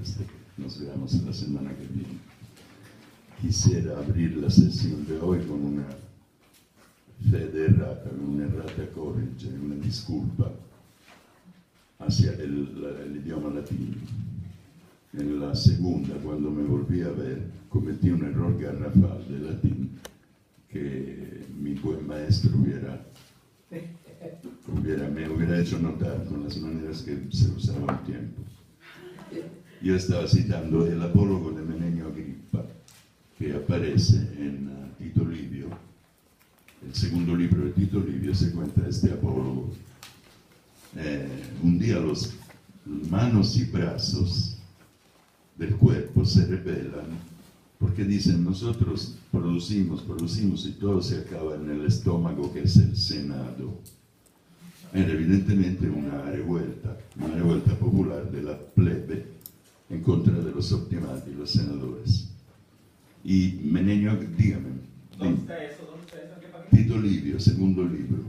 hasta que nos veamos la semana que viene. Quisiera abrir la sesión de hoy con una fede errata, con un'errata corrige, una disculpa hacia el idioma latino. En la segunda, cuando me volví a ver, cometí un error garrafal de latín que mi buen maestro me hubiera hecho notar con las maneras que se usaba un tiempo. Yo estaba citando el apólogo de Menegno Agrippa, que aparece en Tito Livio. El segundo libro de Tito Livio se cuenta este apólogo. Un día los manos y brazos del cuerpo se rebelan porque dicen, nosotros producimos y todo se acaba en el estómago, que es el Senado. Era evidentemente una revuelta popular de la plebe en contra de los optimati, los senadores. Y Menegno, dígame. ¿Dónde está eso? Tito Livio, segundo libro.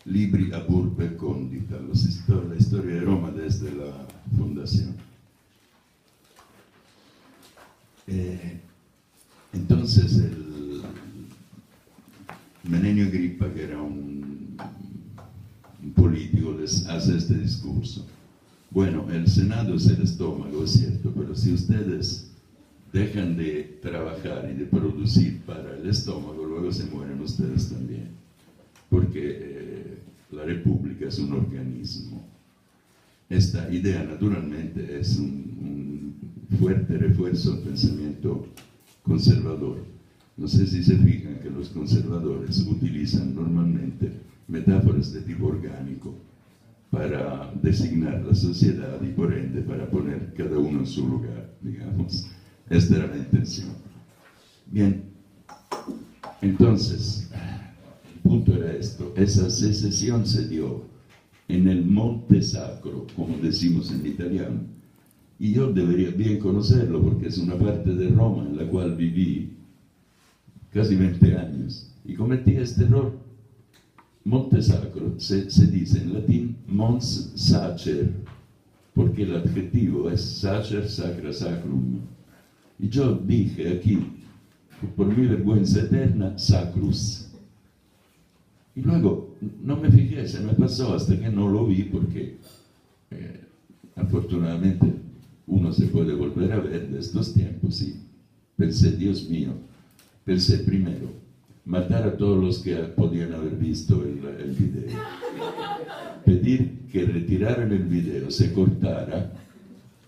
Libri ab urbe condita, la historia de Roma desde la fundación. Entonces el Menegno Agrippa, que era un político, les hace este discurso. Bueno, el Senado es el estómago, es cierto, pero si ustedes dejan de trabajar y de producir para el estómago, luego se mueren ustedes también, porque la República es un organismo. Esta idea, naturalmente, es un fuerte refuerzo al pensamiento conservador. No sé si se fijan que los conservadores utilizan normalmente metáforas de tipo orgánico para designar la sociedad y por ende para poner cada uno en su lugar, digamos. Esta era la intención. Bien, entonces, el punto era esto. Esa secesión se dio en el Monte Sacro, como decimos en italiano, y yo debería bien conocerlo porque es una parte de Roma en la cual viví casi 20 años y cometí este error. Monte Sacro se dice en latín Mons Sacer, porque el adjetivo es Sacer, Sacra, Sacrum. Y yo dije aquí, por mi vergüenza eterna, Sacrus. Y luego no me fijé, se me pasó hasta que no lo vi, porque afortunadamente uno se puede volver a ver de estos tiempos. Y pensé, Dios mío, pensé primero, matar a todos los que podían haber visto el video. Pedir que retiraran el video, se cortara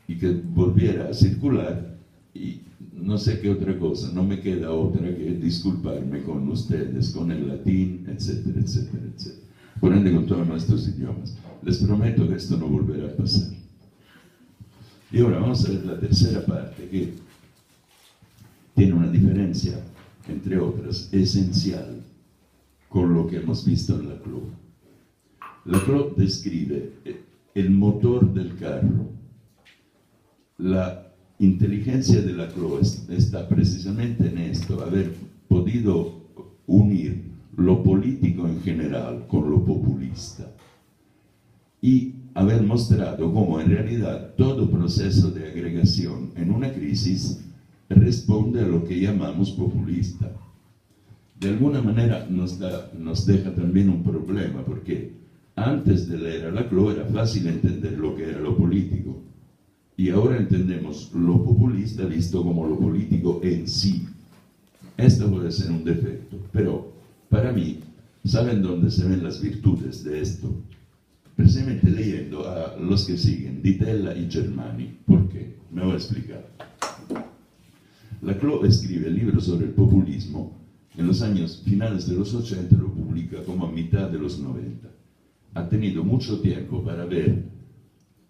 y que volviera a circular. Y no sé qué otra cosa, no me queda otra que disculparme con ustedes, con el latín, etcétera, etcétera, etcétera. Por ende, con todos nuestros idiomas. Les prometo que esto no volverá a pasar. Y ahora vamos a ver la tercera parte, que tiene una diferencia, entre otras, esencial con lo que hemos visto en Laclau. Laclau describe el motor del carro. La inteligencia de Laclau está precisamente en esto, haber podido unir lo político en general con lo populista y haber mostrado cómo en realidad todo proceso de agregación en una crisis responde a lo que llamamos populista. De alguna manera nos deja también un problema, porque antes de leer a Laclau era fácil entender lo que era lo político. Y ahora entendemos lo populista visto como lo político en sí. Esto puede ser un defecto, pero para mí, ¿saben dónde se ven las virtudes de esto? Precisamente leyendo a los que siguen, Di Tella y Germani. ¿Por qué? Me voy a explicar. Laclau escribe el libro sobre el populismo en los años finales de los 80, lo publica como a mitad de los 90. Ha tenido mucho tiempo para ver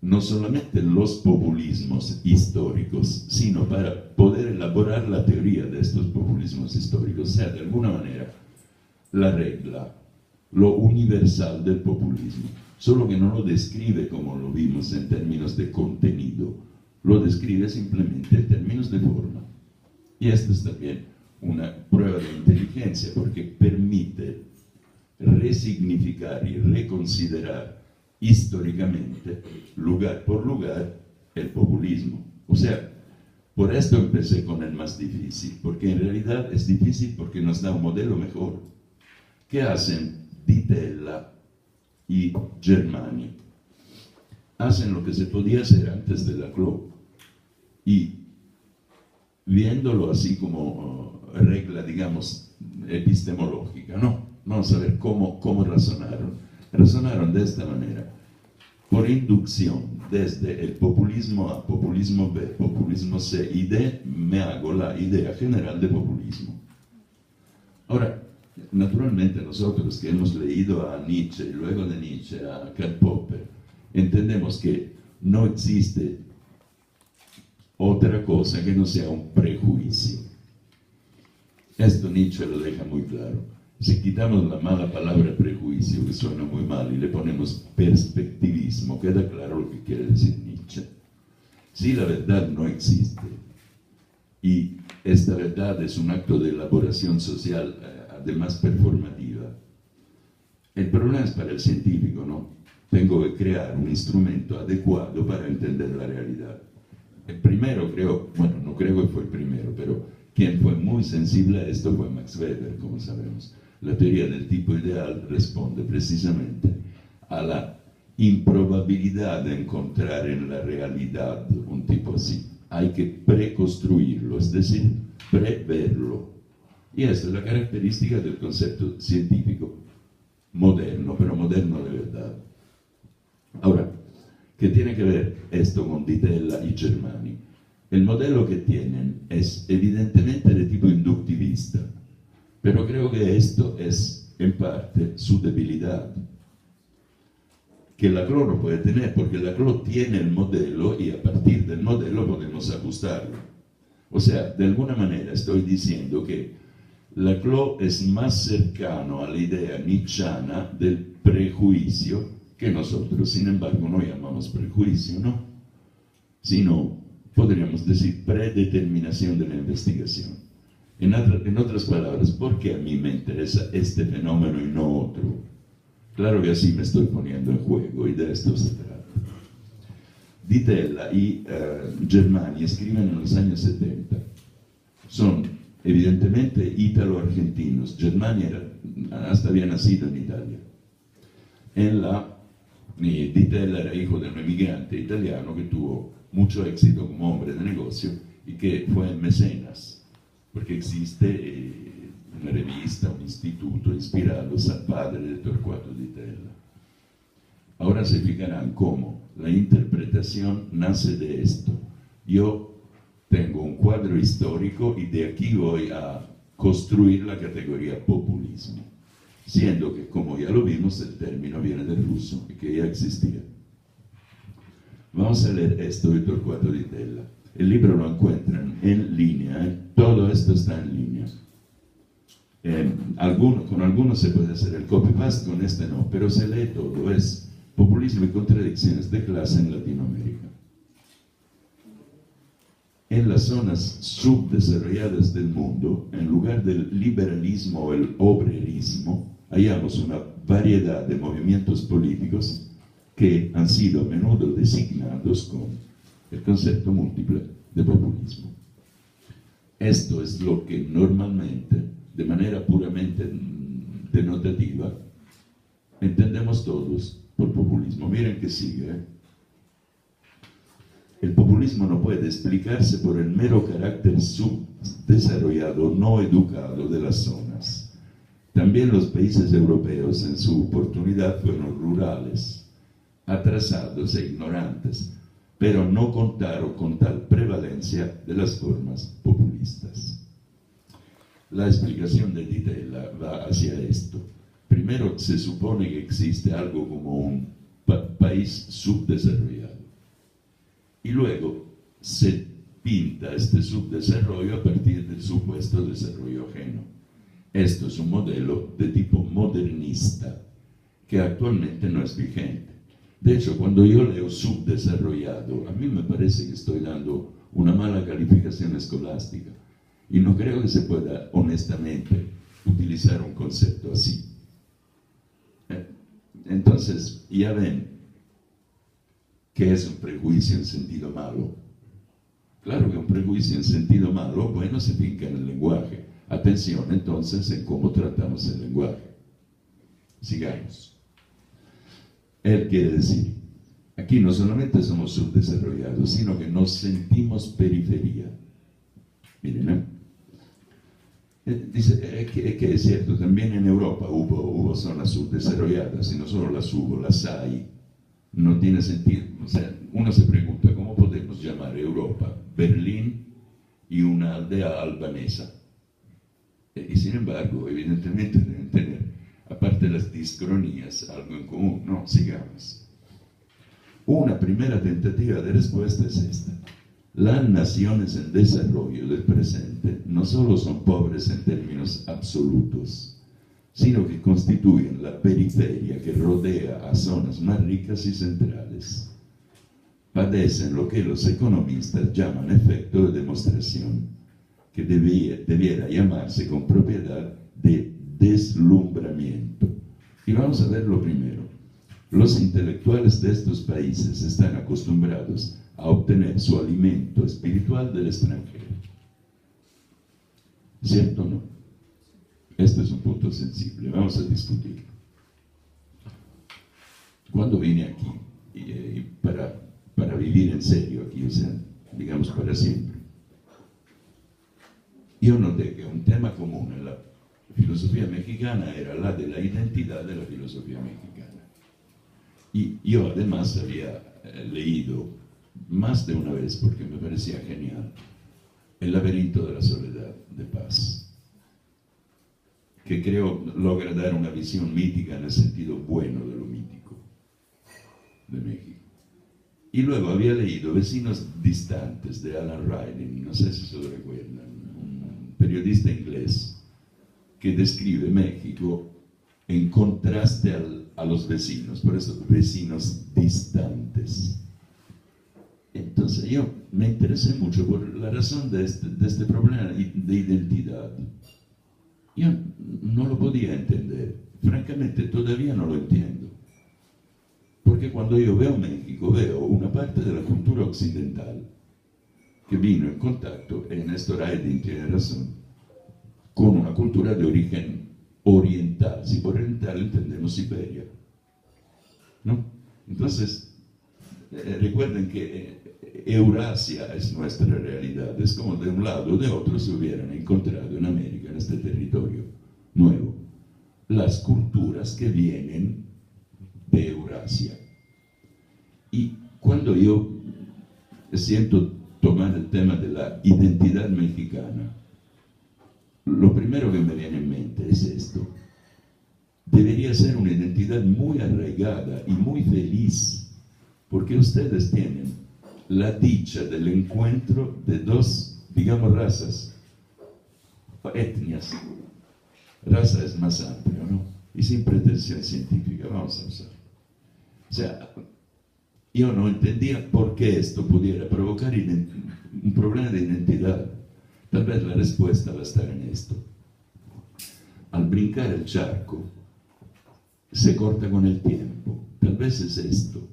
no solamente los populismos históricos, sino para poder elaborar la teoría de estos populismos históricos. O sea, de alguna manera, la regla, lo universal del populismo, solo que no lo describe como lo vimos en términos de contenido, lo describe simplemente en términos de forma. Y esto es también una prueba de inteligencia, porque permite resignificar y reconsiderar históricamente, lugar por lugar, el populismo. O sea, por esto empecé con el más difícil, porque en realidad es difícil porque nos da un modelo mejor. ¿Qué hacen Di Tella y Germani? Hacen lo que se podía hacer antes de Laclau, y viéndolo así como regla, digamos, epistemológica, ¿no? Vamos a ver cómo razonaron. Razonaron de esta manera: por inducción, desde el populismo A, populismo B, populismo C y D, me hago la idea general de populismo. Ahora, naturalmente nosotros que hemos leído a Nietzsche y luego de Nietzsche a Karl Popper, entendemos que no existe otra cosa que no sea un prejuicio. Esto Nietzsche lo deja muy claro. Si quitamos la mala palabra prejuicio, que suena muy mal, y le ponemos perspectivismo, queda claro lo que quiere decir Nietzsche. Si la verdad no existe, y esta verdad es un acto de elaboración social, además performativa, el problema es para el científico, ¿no? Tengo que crear un instrumento adecuado para entender la realidad. El primero, no creo que fue el primero, pero quien fue muy sensible a esto fue Max Weber, como sabemos. La teoría del tipo ideal responde precisamente a la improbabilidad de encontrar en la realidad un tipo así. Hay que preconstruirlo, es decir, preverlo. Y esta es la característica del concepto científico moderno, pero moderno de verdad. Ahora, ¿qué tiene que ver esto con Di Tella y Germani? El modelo que tienen es evidentemente de tipo inductivista, pero creo que esto es en parte su debilidad, que Laclau no puede tener, porque Laclau tiene el modelo y a partir del modelo podemos ajustarlo. O sea, de alguna manera estoy diciendo que Laclau es más cercano a la idea nietzschiana del prejuicio que nosotros, sin embargo, no llamamos prejuicio, ¿no? Sino, podríamos decir, predeterminación de la investigación. En otras palabras, ¿por qué a mí me interesa este fenómeno y no otro? Claro que así me estoy poniendo en juego y de esto se trata. Di Tella y Germani escriben en los años 70. Son evidentemente ítalo-argentinos. Germani hasta había nacido en Italia. Di Tella era hijo de un emigrante italiano que tuvo mucho éxito como hombre de negocio y que fue mecenas, porque existe una revista, un instituto inspirados al padre de Torquato Di Tella. Ahora se fijarán cómo la interpretación nace de esto. Yo tengo un cuadro histórico y de aquí voy a construir la categoría populismo, siendo que, como ya lo vimos, el término viene del ruso y que ya existía. Vamos a leer esto de Torquato Di Tella. El libro lo encuentran en línea, todo esto está en línea. Con algunos se puede hacer el copy-paste, con este no, pero se lee todo. Es Populismo y contradicciones de clase en Latinoamérica. En las zonas subdesarrolladas del mundo, en lugar del liberalismo o el obrerismo, hallamos una variedad de movimientos políticos que han sido a menudo designados con el concepto múltiple de populismo. Esto es lo que normalmente, de manera puramente denotativa, entendemos todos por populismo. Miren que sigue. El populismo no puede explicarse por el mero carácter subdesarrollado, no educado de las zonas. También los países europeos en su oportunidad fueron rurales, atrasados e ignorantes, pero no contaron con tal prevalencia de las formas populistas. La explicación de Di Tella va hacia esto. Primero, se supone que existe algo como un país subdesarrollado. Y luego se pinta este subdesarrollo a partir del supuesto desarrollo ajeno. Esto es un modelo de tipo modernista que actualmente no es vigente. De hecho, cuando yo leo subdesarrollado, a mí me parece que estoy dando una mala calificación escolástica. Y no creo que se pueda, honestamente, utilizar un concepto así. Entonces, ya ven ¿Qué es un prejuicio en sentido malo? Claro que un prejuicio en sentido malo, bueno, se finca en el lenguaje. Atención entonces en cómo tratamos el lenguaje. Sigamos. Él quiere decir, aquí no solamente somos subdesarrollados, sino que nos sentimos periferia. Miren, dice que es cierto, también en Europa hubo zonas subdesarrolladas, y no solo las hubo, las hay. No tiene sentido. O sea, uno se pregunta, ¿cómo podemos llamar Europa Berlín y una aldea albanesa? Y sin embargo, evidentemente deben tener, aparte de las discronías, algo en común. No, sigamos. Una primera tentativa de respuesta es esta. Las naciones en desarrollo del presente no solo son pobres en términos absolutos, sino que constituyen la periferia que rodea a zonas más ricas y centrales. Padecen lo que los economistas llaman efecto de demostración, que debiera llamarse con propiedad de deslumbramiento. Y vamos a ver lo primero. Los intelectuales de estos países están acostumbrados a obtener su alimento espiritual del extranjero. ¿Cierto o no? Este es un punto sensible, vamos a discutirlo. Cuando vine aquí, para vivir en serio aquí, o sea, digamos para siempre, yo noté que un tema común en la filosofía mexicana era la de la identidad de la filosofía mexicana. Y yo además había leído más de una vez, porque me parecía genial, El laberinto de la soledad de Paz, que creo logra dar una visión mítica en el sentido bueno de lo mítico de México. Y luego había leído Vecinos distantes de Alan Riding, no sé si se lo recuerdan, un periodista inglés que describe México en contraste a los vecinos, por eso vecinos distantes. Entonces yo me interesé mucho por la razón de este problema de identidad. Yo no lo podía entender, francamente todavía no lo entiendo. Porque cuando yo veo México, veo una parte de la cultura occidental que vino en contacto, en esto Riding tiene razón, con una cultura de origen oriental. Si por oriental entendemos Siberia, ¿no? Entonces, recuerden que Eurasia es nuestra realidad. Es como de un lado o de otro se hubieran encontrado en América, en este territorio nuevo, las culturas que vienen de Eurasia. Y cuando yo siento tomar el tema de la identidad mexicana, lo primero que me viene en mente es esto. Debería ser una identidad muy arraigada y muy feliz, porque ustedes tienen la dicha del encuentro de dos, digamos, razas, etnias. Raza es más amplio, ¿no? Y sin pretensión científica, vamos a usar. O sea, yo no entendía por qué esto pudiera provocar un problema de identidad. Tal vez la respuesta va a estar en esto. Al brincar el charco, se corta con el tiempo. Tal vez es esto.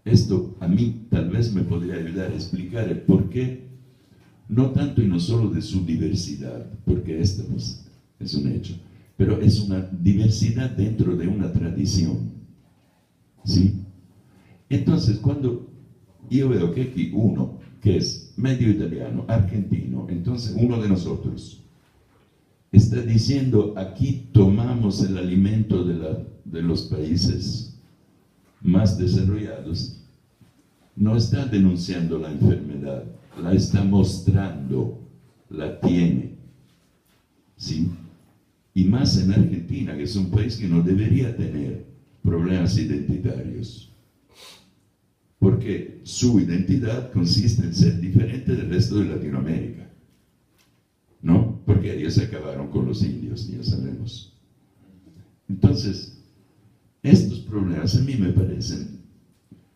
Esto a mí tal vez me podría ayudar a explicar el porqué, no tanto y no solo de su diversidad, porque esto pues, es un hecho, pero es una diversidad dentro de una tradición. ¿Sí? Entonces, cuando yo veo que aquí uno, que es medio italiano, argentino, entonces uno de nosotros, está diciendo, aquí tomamos el alimento de los países más desarrollados, no está denunciando la enfermedad, la está mostrando, la tiene. ¿Sí? Y más en Argentina, que es un país que no debería tener problemas identitarios, porque su identidad consiste en ser diferente del resto de Latinoamérica, ¿no? Porque ellos se acabaron con los indios, ya sabemos. Entonces, estos problemas a mí me parecen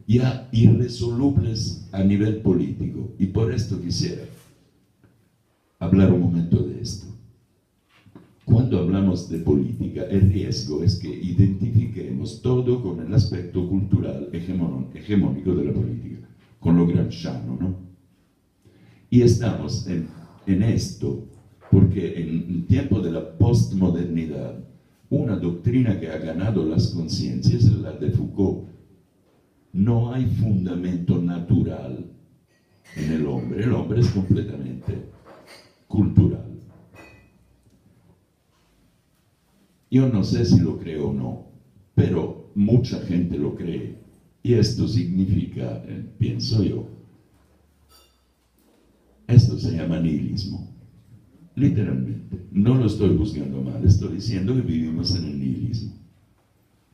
ya irresolubles a nivel político, y por esto quisiera hablar un momento de esto. Cuando hablamos de política, el riesgo es que identifiquemos todo con el aspecto cultural hegemónico de la política, con lo gramsciano, ¿no? Y estamos en esto porque en el tiempo de la postmodernidad, una doctrina que ha ganado las conciencias es la de Foucault. No hay fundamento natural en el hombre es completamente cultural. Yo no sé si lo creo o no, pero mucha gente lo cree. Y esto significa, pienso yo, esto se llama nihilismo. Literalmente. No lo estoy buscando mal, estoy diciendo que vivimos en el nihilismo.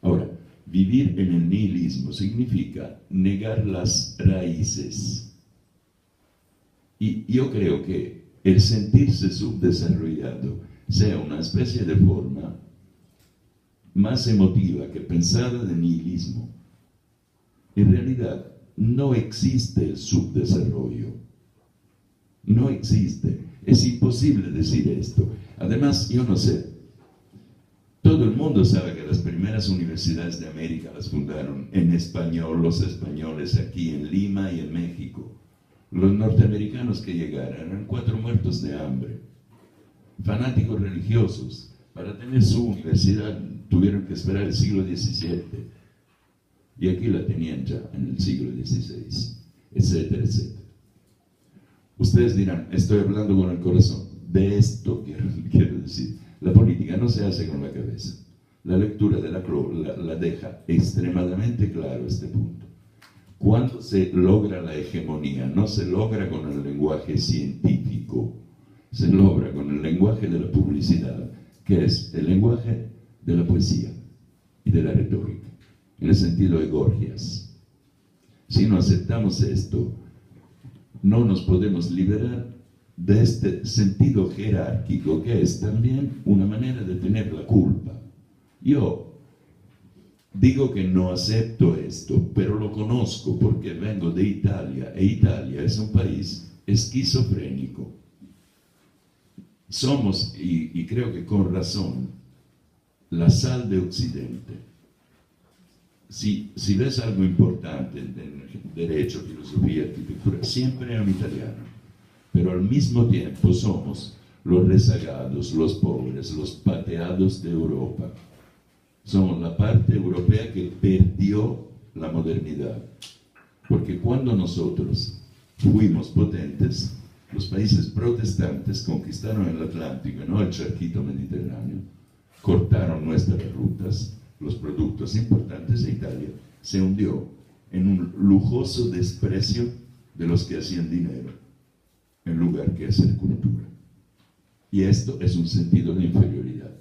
Ahora, vivir en el nihilismo significa negar las raíces. Y yo creo que el sentirse subdesarrollado sea una especie de forma más emotiva que pensada de nihilismo. En realidad, no existe el subdesarrollo. No existe. Es imposible decir esto. Además, yo no sé, todo el mundo sabe que las primeras universidades de América las fundaron en español, los españoles aquí en Lima y en México. Los norteamericanos que llegaron eran 4 muertos de hambre, fanáticos religiosos. Para tener su universidad tuvieron que esperar el siglo XVII. Y aquí la tenían ya en el siglo XVI, etcétera, etcétera. Ustedes dirán, estoy hablando con el corazón. De esto quiero decir. La política no se hace con la cabeza. La lectura de la deja extremadamente claro este punto. Cuando se logra la hegemonía, no se logra con el lenguaje científico, se logra con el lenguaje de la publicidad, que es el lenguaje de la poesía y de la retórica, en el sentido de Gorgias. Si no aceptamos esto, no nos podemos liberar de este sentido jerárquico que es también una manera de tener la culpa. Yo digo que no acepto esto, pero lo conozco porque vengo de Italia, e Italia es un país esquizofrénico. Somos, y creo que con razón, la sal de Occidente. Si ves algo importante en derecho, filosofía, arquitectura, siempre es un italiano. Pero al mismo tiempo somos los rezagados, los pobres, los pateados de Europa. Somos la parte europea que perdió la modernidad. Porque cuando nosotros fuimos potentes, los países protestantes conquistaron el Atlántico, no el charquito mediterráneo, cortaron nuestras rutas, los productos importantes de Italia se hundió en un lujoso desprecio de los que hacían dinero, en lugar que hacer cultura. Y esto es un sentido de inferioridad.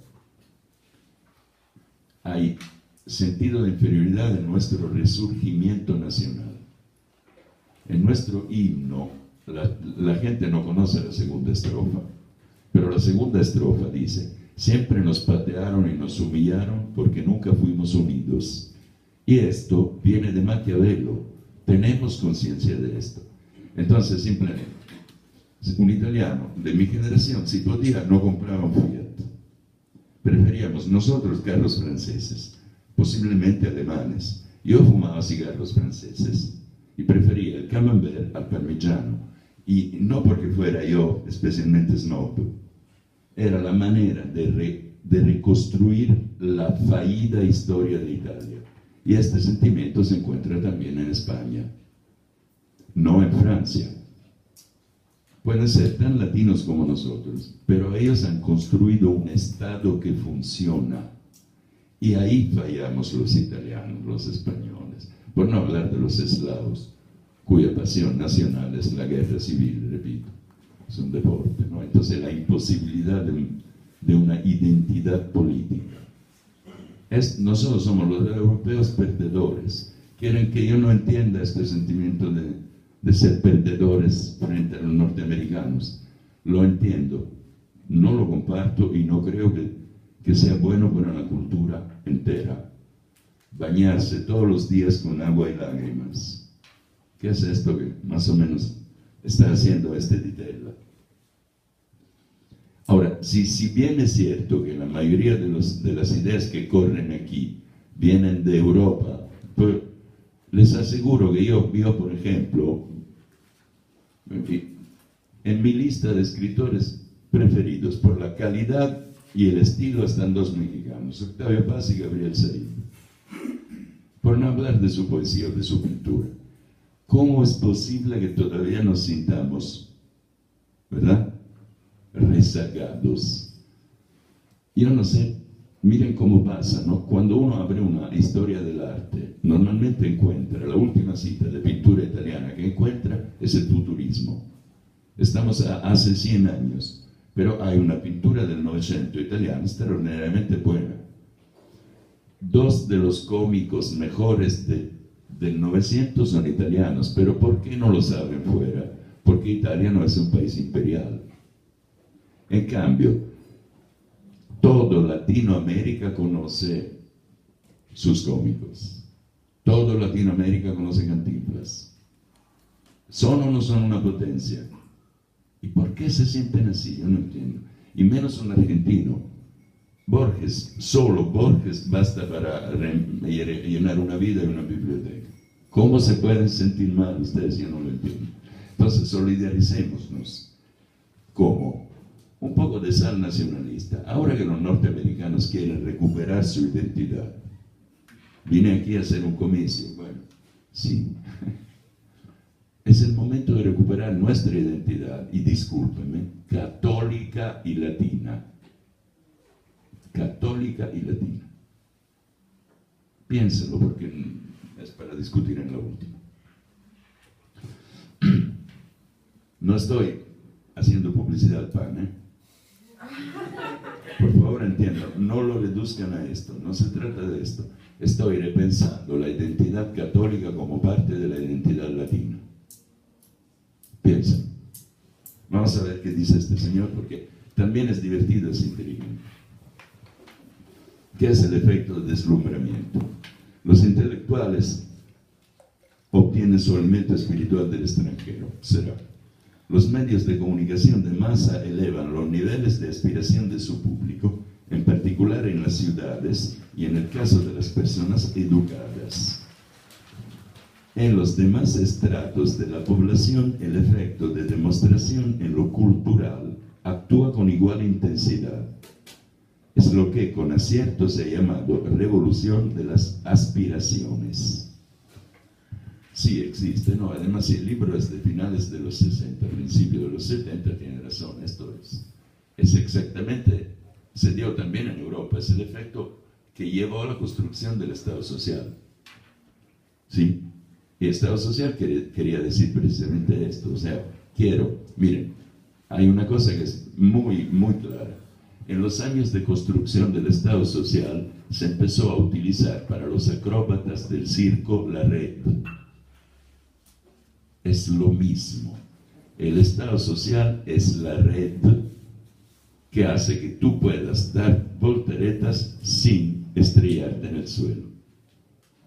Hay sentido de inferioridad en nuestro resurgimiento nacional. En nuestro himno, la gente no conoce la segunda estrofa, pero la segunda estrofa dice: siempre nos patearon y nos humillaron porque nunca fuimos unidos. Y esto viene de Maquiavelo. Tenemos conciencia de esto. Entonces, simplemente, un italiano de mi generación, si podía, no compraba un Fiat. Preferíamos nosotros carros franceses, posiblemente alemanes. Yo fumaba cigarros franceses y prefería el camembert al parmigiano. Y no porque fuera yo especialmente snob, era la manera de reconstruir la fallida historia de Italia. Y este sentimiento se encuentra también en España, no en Francia. Pueden ser tan latinos como nosotros, pero ellos han construido un Estado que funciona. Y ahí fallamos los italianos, los españoles, por no hablar de los eslavos, cuya pasión nacional es la guerra civil, repito. Es un deporte, ¿no? Entonces la imposibilidad de una identidad política. Nosotros somos los europeos perdedores. Quieren que yo no entienda este sentimiento de ser perdedores frente a los norteamericanos. Lo entiendo, no lo comparto y no creo que sea bueno para una cultura entera. Bañarse todos los días con agua y lágrimas. ¿Qué es esto que más o menos está haciendo este Di Tella? Ahora, si bien es cierto que la mayoría de las ideas que corren aquí vienen de Europa, pues les aseguro que yo, por ejemplo, en mi lista de escritores preferidos por la calidad y el estilo están dos mexicanos, Octavio Paz y Gabriel Said. Por no hablar de su poesía o de su pintura. ¿Cómo es posible que todavía nos sintamos, ¿verdad?, rezagados? Yo no sé, miren cómo pasa, ¿no? Cuando uno abre una historia del arte, normalmente encuentra, la última cita de pintura italiana que encuentra es el futurismo. Estamos hace 100 años, pero hay una pintura del Novecento italiana extraordinariamente buena. Dos de los cómicos mejores del 900 son italianos, pero ¿por qué no lo saben fuera? Porque Italia no es un país imperial. En cambio, todo Latinoamérica conoce sus cómicos. Todo Latinoamérica conoce Cantinflas. ¿Son o no son una potencia? ¿Y por qué se sienten así? Yo no entiendo. Y menos un argentino. Borges, solo Borges basta para llenar una vida y una biblioteca. ¿Cómo se pueden sentir mal ustedes? Yo no lo entiendo. Entonces, solidaricémonos. ¿Cómo? Un poco de sal nacionalista. Ahora que los norteamericanos quieren recuperar su identidad, vine aquí a hacer un comicio. Bueno, sí. Es el momento de recuperar nuestra identidad, y discúlpenme, católica y latina. Católica y latina. Piénsenlo, porque es para discutir en la última. No estoy haciendo publicidad al PAN, ¿eh? Por favor, entiendan, no lo reduzcan a esto, no se trata de esto. Estoy repensando la identidad católica como parte de la identidad latina. Piensen. Vamos a ver qué dice este señor, porque también es divertido, es inteligente. ¿Qué es el efecto de deslumbramiento? Los intelectuales obtienen su alimento espiritual del extranjero. Será. Los medios de comunicación de masa elevan los niveles de aspiración de su público, en particular en las ciudades y en el caso de las personas educadas. En los demás estratos de la población, el efecto de demostración en lo cultural actúa con igual intensidad. Es lo que con acierto se ha llamado revolución de las aspiraciones. Sí existe, ¿no? Además, si el libro es de finales de los 60, principios de los 70, tiene razón, esto es exactamente, se dio también en Europa, es el efecto que llevó a la construcción del Estado Social. ¿Sí? Y Estado Social quería decir precisamente esto, o sea, miren, hay una cosa que es muy, muy clara. En los años de construcción del Estado Social se empezó a utilizar para los acróbatas del circo la red. Es lo mismo. El Estado Social es la red que hace que tú puedas dar volteretas sin estrellarte en el suelo.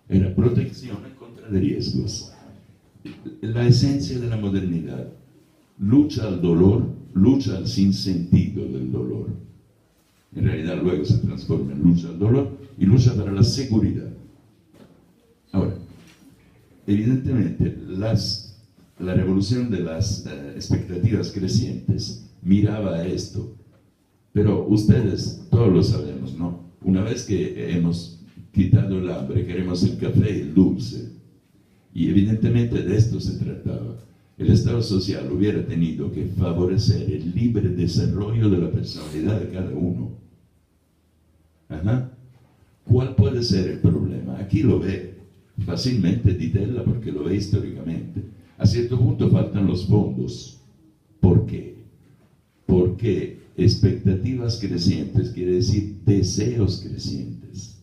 Era protección en contra de riesgos. La esencia de la modernidad. Lucha al dolor, lucha al sinsentido del dolor. En realidad luego se transforma en lucha al dolor y lucha para la seguridad. Ahora, evidentemente la revolución de las expectativas crecientes miraba a esto, pero ustedes todos lo sabemos, ¿no? Una vez que hemos quitado el hambre, queremos el café y el dulce, y evidentemente de esto se trataba. El Estado Social hubiera tenido que favorecer el libre desarrollo de la personalidad de cada uno. Ajá. ¿Cuál puede ser el problema? Aquí lo ve fácilmente Di Tella, porque lo ve históricamente. A cierto punto faltan los fondos. ¿Por qué? Porque expectativas crecientes quiere decir deseos crecientes.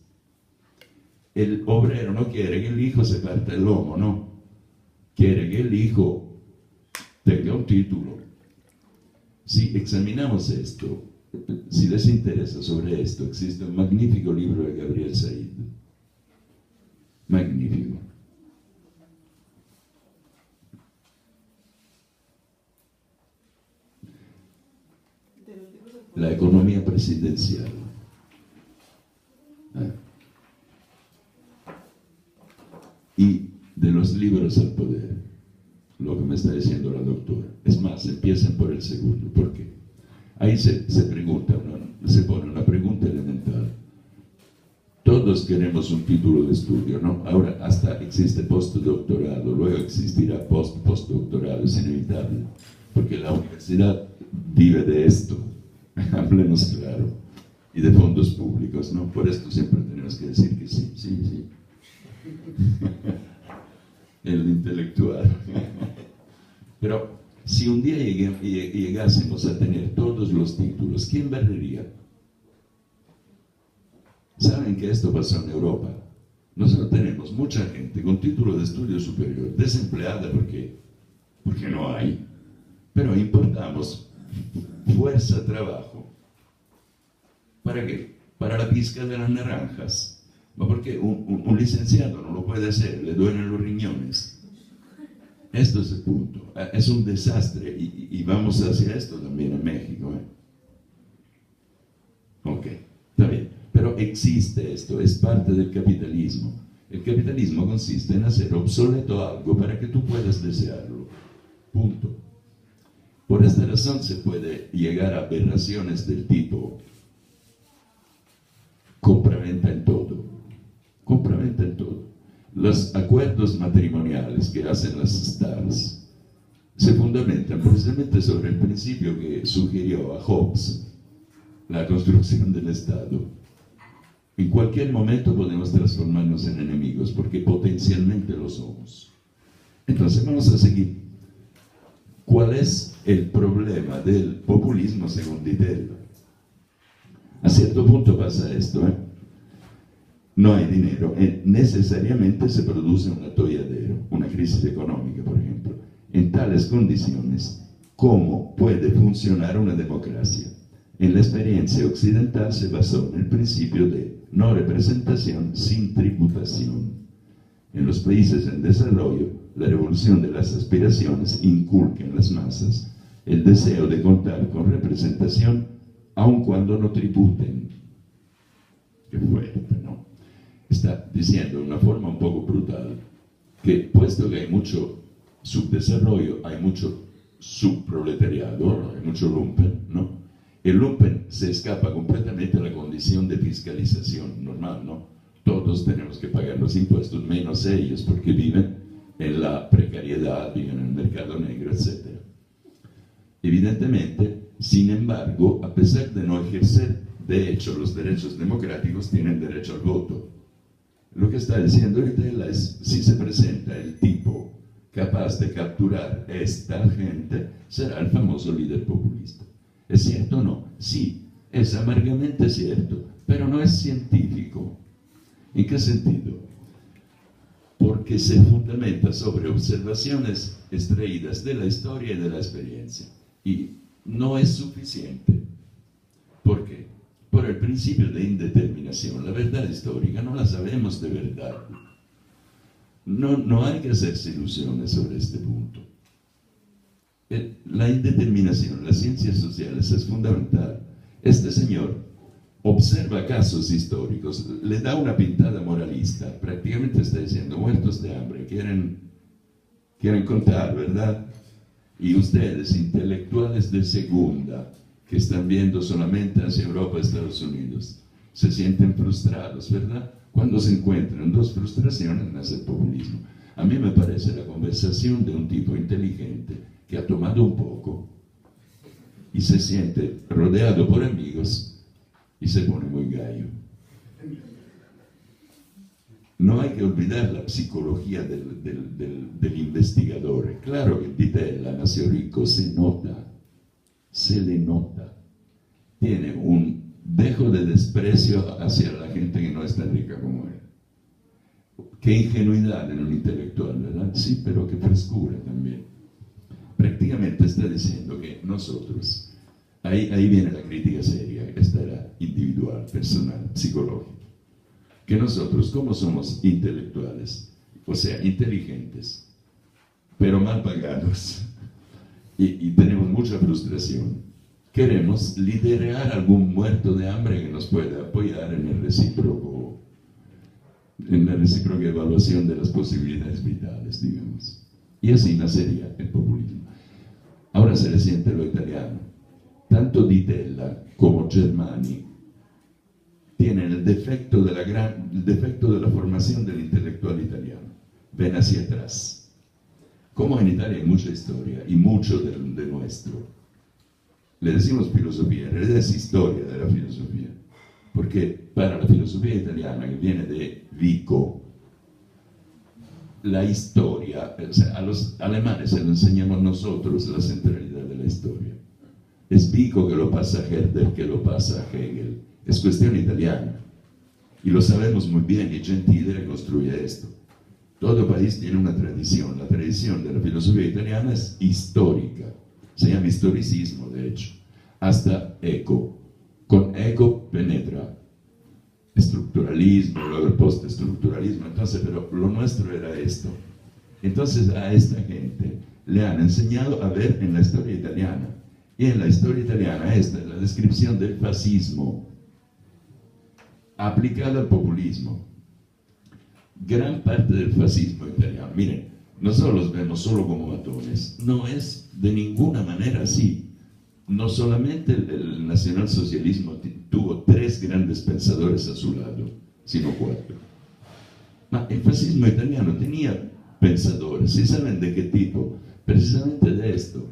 El obrero no quiere que el hijo se parta el lomo, no. Quiere que el hijo tenga un título. Si examinamos esto, si les interesa sobre esto, existe un magnífico libro de Gabriel Said. Magnífico. la economía presidencial. Y de los libros al poder, lo que me está diciendo la doctora. Es más, empiecen por el segundo. ¿Por qué? Ahí se pregunta, se pone una pregunta elemental. Todos queremos un título de estudio, ¿no? Ahora hasta existe postdoctorado, luego existirá postdoctorado, es inevitable, porque la universidad vive de esto, hablemos claro, y de fondos públicos, ¿no? Por esto siempre tenemos que decir que sí, sí, sí. El intelectual. Pero si un día llegásemos a tener todos los títulos, ¿quién barrería? Saben que esto pasó en Europa. Nosotros tenemos mucha gente con título de estudio superior, desempleada porque no hay, pero importamos fuerza, trabajo. ¿Para qué? Para la pizca de las naranjas. Porque un licenciado no lo puede hacer, le duelen los riñones. Esto es el punto. Es un desastre y vamos hacia esto también en México. Ok, está bien. Pero existe esto, es parte del capitalismo. El capitalismo consiste en hacer obsoleto algo para que tú puedas desearlo. Punto. Por esta razón se puede llegar a aberraciones del tipo compra-venta en todo. Compra-venta en todo. Los acuerdos matrimoniales que hacen las stars se fundamentan precisamente sobre el principio que sugirió a Hobbes, la construcción del Estado. En cualquier momento podemos transformarnos en enemigos, porque potencialmente lo somos. Entonces vamos a seguir. ¿Cuál es el problema del populismo según Diderot? A cierto punto pasa esto, No hay dinero. Necesariamente se produce un atolladero, una crisis económica, por ejemplo. En tales condiciones, ¿cómo puede funcionar una democracia? En la experiencia occidental se basó en el principio de no representación sin tributación. En los países en desarrollo, la revolución de las aspiraciones inculca en las masas el deseo de contar con representación aun cuando no tributen. Qué fuerte, ¿no? Está diciendo de una forma un poco brutal que puesto que hay mucho subdesarrollo, hay mucho subproletariado, hay mucho lumpen, ¿no? El lumpen se escapa completamente a la condición de fiscalización normal, ¿no? Todos tenemos que pagar los impuestos, menos ellos, porque viven en la precariedad, viven en el mercado negro, etc. Evidentemente, sin embargo, a pesar de no ejercer, de hecho, los derechos democráticos tienen derecho al voto. Lo que está diciendo Vitella es, si se presenta el tipo capaz de capturar esta gente, será el famoso líder populista. ¿Es cierto o no? Sí, es amargamente cierto, pero no es científico. ¿En qué sentido? Porque se fundamenta sobre observaciones extraídas de la historia y de la experiencia. Y no es suficiente. ¿Por qué? Por el principio de indeterminación. La verdad histórica no la sabemos de verdad. No hay que hacerse ilusiones sobre este punto. La indeterminación, las ciencias sociales es fundamental. Este señor observa casos históricos, le da una pintada moralista, prácticamente está diciendo, muertos de hambre, quieren contar, ¿verdad? Y ustedes, intelectuales de segunda, que están viendo solamente hacia Europa y Estados Unidos, se sienten frustrados, ¿verdad? Cuando se encuentran dos frustraciones, nace el populismo. A mí me parece la conversación de un tipo inteligente que ha tomado un poco y se siente rodeado por amigos y se pone muy gallo. No hay que olvidar la psicología del investigador. Claro que Vitella nació rico, se le nota. Tiene un dejo de desprecio hacia la gente que no es tan rica como él. Qué ingenuidad en un intelectual, ¿verdad? Sí, pero qué frescura también. Prácticamente está diciendo que nosotros, ahí viene la crítica seria, esta era individual, personal, psicológica, que nosotros, como somos intelectuales, o sea, inteligentes, pero mal pagados, y tenemos mucha frustración, queremos liderar algún muerto de hambre que nos pueda apoyar en la recíproca evaluación de las posibilidades vitales, digamos. Y así nacería el populismo. Ahora se le siente lo italiano. Tanto Di Tella como Germani tienen el defecto de la formación del intelectual italiano. Ven hacia atrás. Como en Italia hay mucha historia y mucho de nuestro. Le decimos filosofía, en realidad es historia de la filosofía. Porque para la filosofía italiana, que viene de Vico, la historia, o sea, a los alemanes se lo enseñamos nosotros la centralidad de la historia. Es Vico que lo pasa a Herder, que lo pasa a Hegel. Es cuestión italiana. Y lo sabemos muy bien, y Gentile reconstruye esto. Todo país tiene una tradición. La tradición de la filosofía italiana es histórica. Se llama historicismo, de hecho. Hasta Eco. Con Eco penetra estructuralismo, luego el postestructuralismo. Entonces, pero lo nuestro era esto. Entonces a esta gente le han enseñado a ver en la historia italiana. Y en la historia italiana esta es la descripción del fascismo aplicada al populismo. Gran parte del fascismo italiano, miren, nosotros los vemos solo como matones. No es de ninguna manera así. No solamente el nacionalsocialismo tuvo 3 grandes pensadores a su lado, sino 4. El fascismo italiano tenía pensadores. ¿Y saben de qué tipo? Precisamente de esto.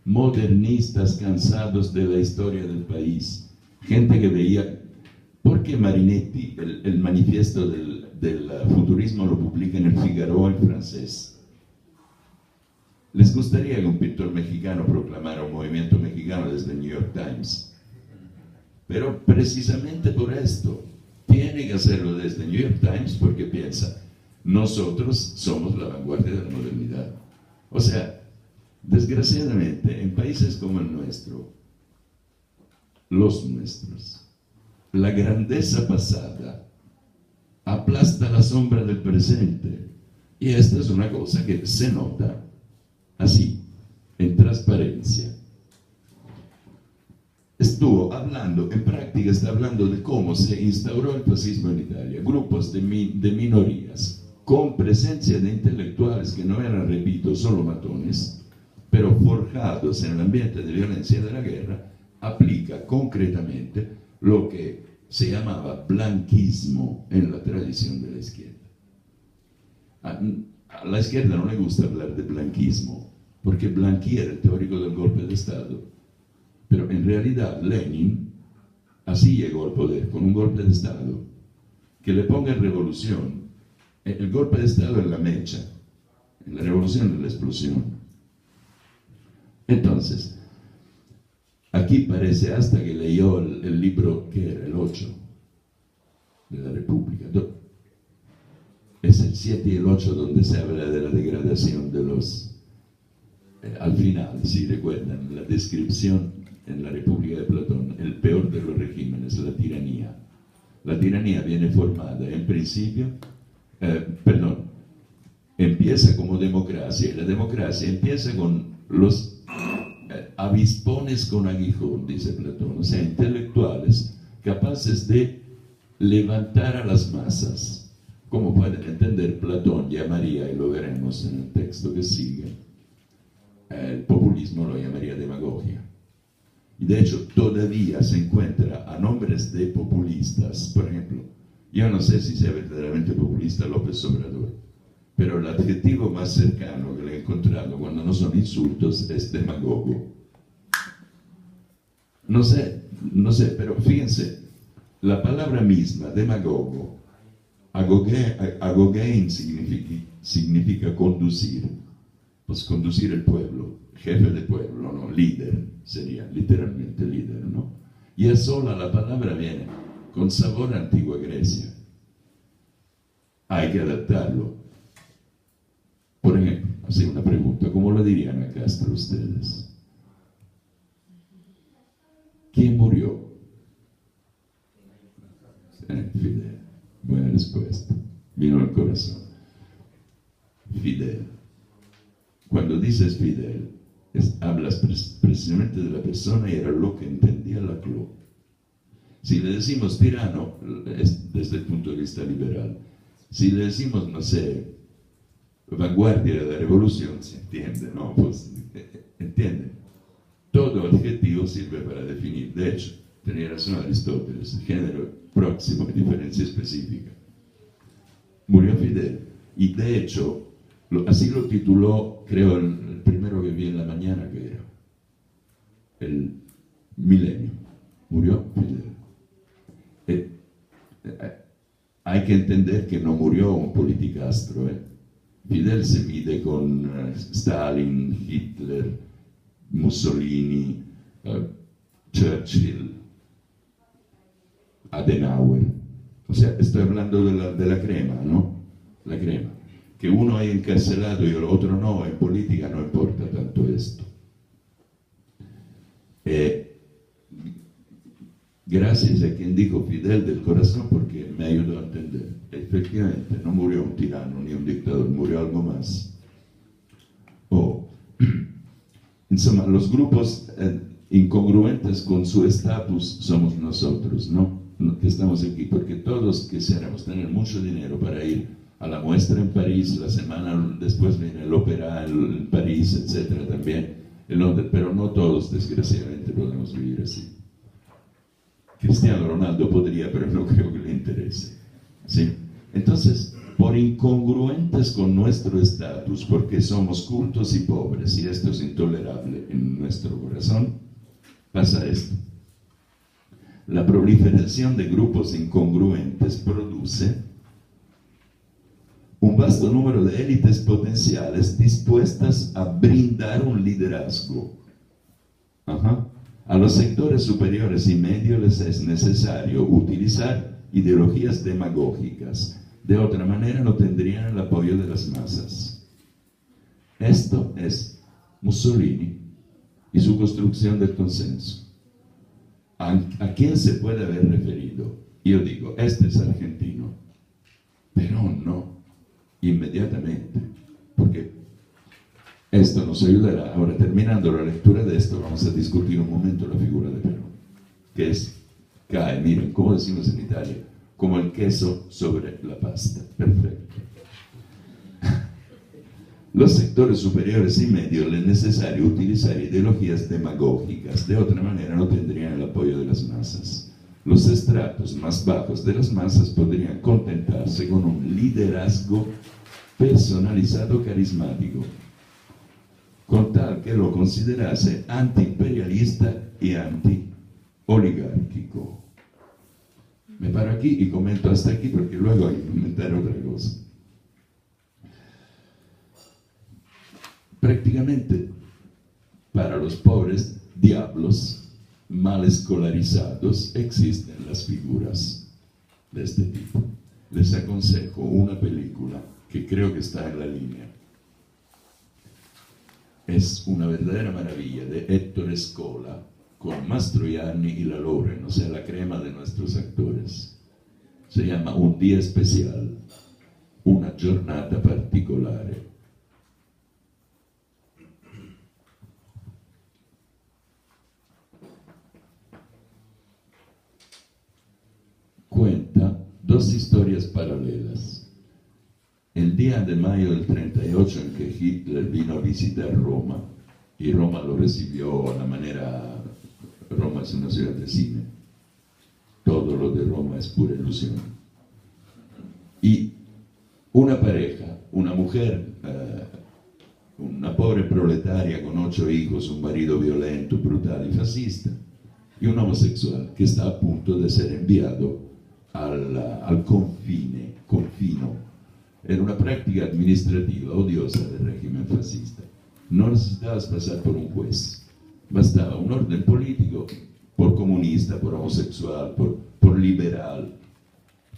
Modernistas cansados de la historia del país. Gente que veía... ¿Por qué Marinetti, el manifiesto del futurismo, lo publica en el Figaro en francés? ¿Les gustaría que un pintor mexicano proclamara un movimiento mexicano desde el New York Times? Pero precisamente por esto, tiene que hacerlo desde el New York Times porque piensa, nosotros somos la vanguardia de la modernidad. O sea, desgraciadamente, en países como el nuestro, los nuestros, la grandeza pasada aplasta la sombra del presente. Y esta es una cosa que se nota así, en transparencia. Estuvo hablando, en práctica está hablando de cómo se instauró el fascismo en Italia. Grupos de minorías, con presencia de intelectuales que no eran, repito, solo matones, pero forjados en el ambiente de violencia de la guerra, aplica concretamente lo que se llamaba blanquismo en la tradición de la izquierda. A la izquierda no le gusta hablar de blanquismo, porque Blanqui era el teórico del golpe de Estado. Pero en realidad Lenin así llegó al poder, con un golpe de Estado. Que le ponga en revolución. El golpe de Estado es la mecha, en la revolución es la explosión. Entonces, aquí parece hasta que leyó el libro que era el 8 de la República. Es el 7 y el 8 donde se habla de la degradación de los... al final, si recuerdan, la descripción en la República de Platón, el peor de los regímenes, la tiranía. La tiranía viene formada, en principio, empieza como democracia, y la democracia empieza con los avispones con aguijón, dice Platón, o sea, intelectuales capaces de levantar a las masas. Como pueden entender, Platón llamaría, y lo veremos en el texto que sigue, el populismo lo llamaría demagogia. Y de hecho todavía se encuentra a nombres de populistas. Por ejemplo, yo no sé si sea verdaderamente populista López Obrador, pero el adjetivo más cercano que le he encontrado cuando no son insultos es demagogo. No sé, pero fíjense, la palabra misma, demagogo, agogein significa conducir, pues conducir el pueblo, jefe de pueblo, ¿no? Líder, sería literalmente líder, ¿no? Y es sola la palabra viene con sabor a antigua Grecia. Hay que adaptarlo. Por ejemplo, así una pregunta, ¿cómo lo dirían a Castro ustedes? ¿Quién murió? Fidel. Buena respuesta. Vino al corazón. Fidel. Cuando dices Fidel, hablas precisamente de la persona y era lo que entendía Laclau. Si le decimos tirano, es desde el punto de vista liberal. Si le decimos, no sé, vanguardia de la revolución, se entiende, ¿no? Pues, entiende. Todo adjetivo sirve para definir. De hecho, tenía razón Aristóteles, género próximo, diferencia específica. Murió Fidel. Y de hecho, así lo tituló, creo, el primero que vi en la mañana, que era el milenio. Murió Fidel. Hay que entender que no murió un politicastro. Fidel se mide con Stalin, Hitler, Mussolini, Churchill, Adenauer. O sea, estoy hablando de la crema, ¿no? La crema. Que uno haya encarcelado y el otro no, en política no importa tanto esto. Gracias a quien dijo Fidel del corazón, porque me ayudó a entender. Efectivamente, no murió un tirano ni un dictador, murió algo más. Insomma, los grupos incongruentes con su estatus somos nosotros, ¿no? Que estamos aquí, porque todos quisiéramos tener mucho dinero para ir a la muestra en París, la semana después viene el ópera en París, etcétera, también en Londres, pero no todos, desgraciadamente, podemos vivir así. Cristiano Ronaldo podría, pero no creo que le interese. ¿Sí? Entonces, por incongruentes con nuestro estatus, porque somos cultos y pobres, y esto es intolerable en nuestro corazón, pasa esto. La proliferación de grupos incongruentes produce un vasto número de élites potenciales dispuestas a brindar un liderazgo. A los sectores superiores y medios les es necesario utilizar ideologías demagógicas. De otra manera no tendrían el apoyo de las masas. Esto es Mussolini y su construcción del consenso. ¿A quién se puede haber referido? Yo digo, este es argentino. Perón no, inmediatamente, porque esto nos ayudará. Ahora, terminando la lectura de esto, vamos a discutir un momento la figura de Perón, que cae, miren, como decimos en Italia, como el queso sobre la pasta. Perfecto. Los sectores superiores y medios les es necesario utilizar ideologías demagógicas, de otra manera no tendrían el apoyo de las masas. Los estratos más bajos de las masas podrían contentarse con un liderazgo personalizado carismático, con tal que lo considerase antiimperialista y anti-oligárquico. Me paro aquí y comento hasta aquí porque luego hay que comentar otra cosa. Prácticamente, para los pobres diablos mal escolarizados existen las figuras de este tipo. Les aconsejo una película que creo que está en la línea. Es una verdadera maravilla, de Ettore Scola, con Mastroianni y la Loren, o sea, la crema de nuestros actores. Se llama Un día especial, una giornata particolare. Cuenta dos historias paralelas. El día de mayo del 38 en que Hitler vino a visitar Roma, y Roma lo recibió a la manera, Roma es una ciudad de cine, todo lo de Roma es pura ilusión. Y una pareja, una mujer, una pobre proletaria con 8 hijos, un marido violento, brutal y fascista, y un homosexual que está a punto de ser enviado al confino. Era una práctica administrativa odiosa del régimen fascista. No necesitabas pasar por un juez, bastaba un orden político, por comunista, por homosexual, por liberal.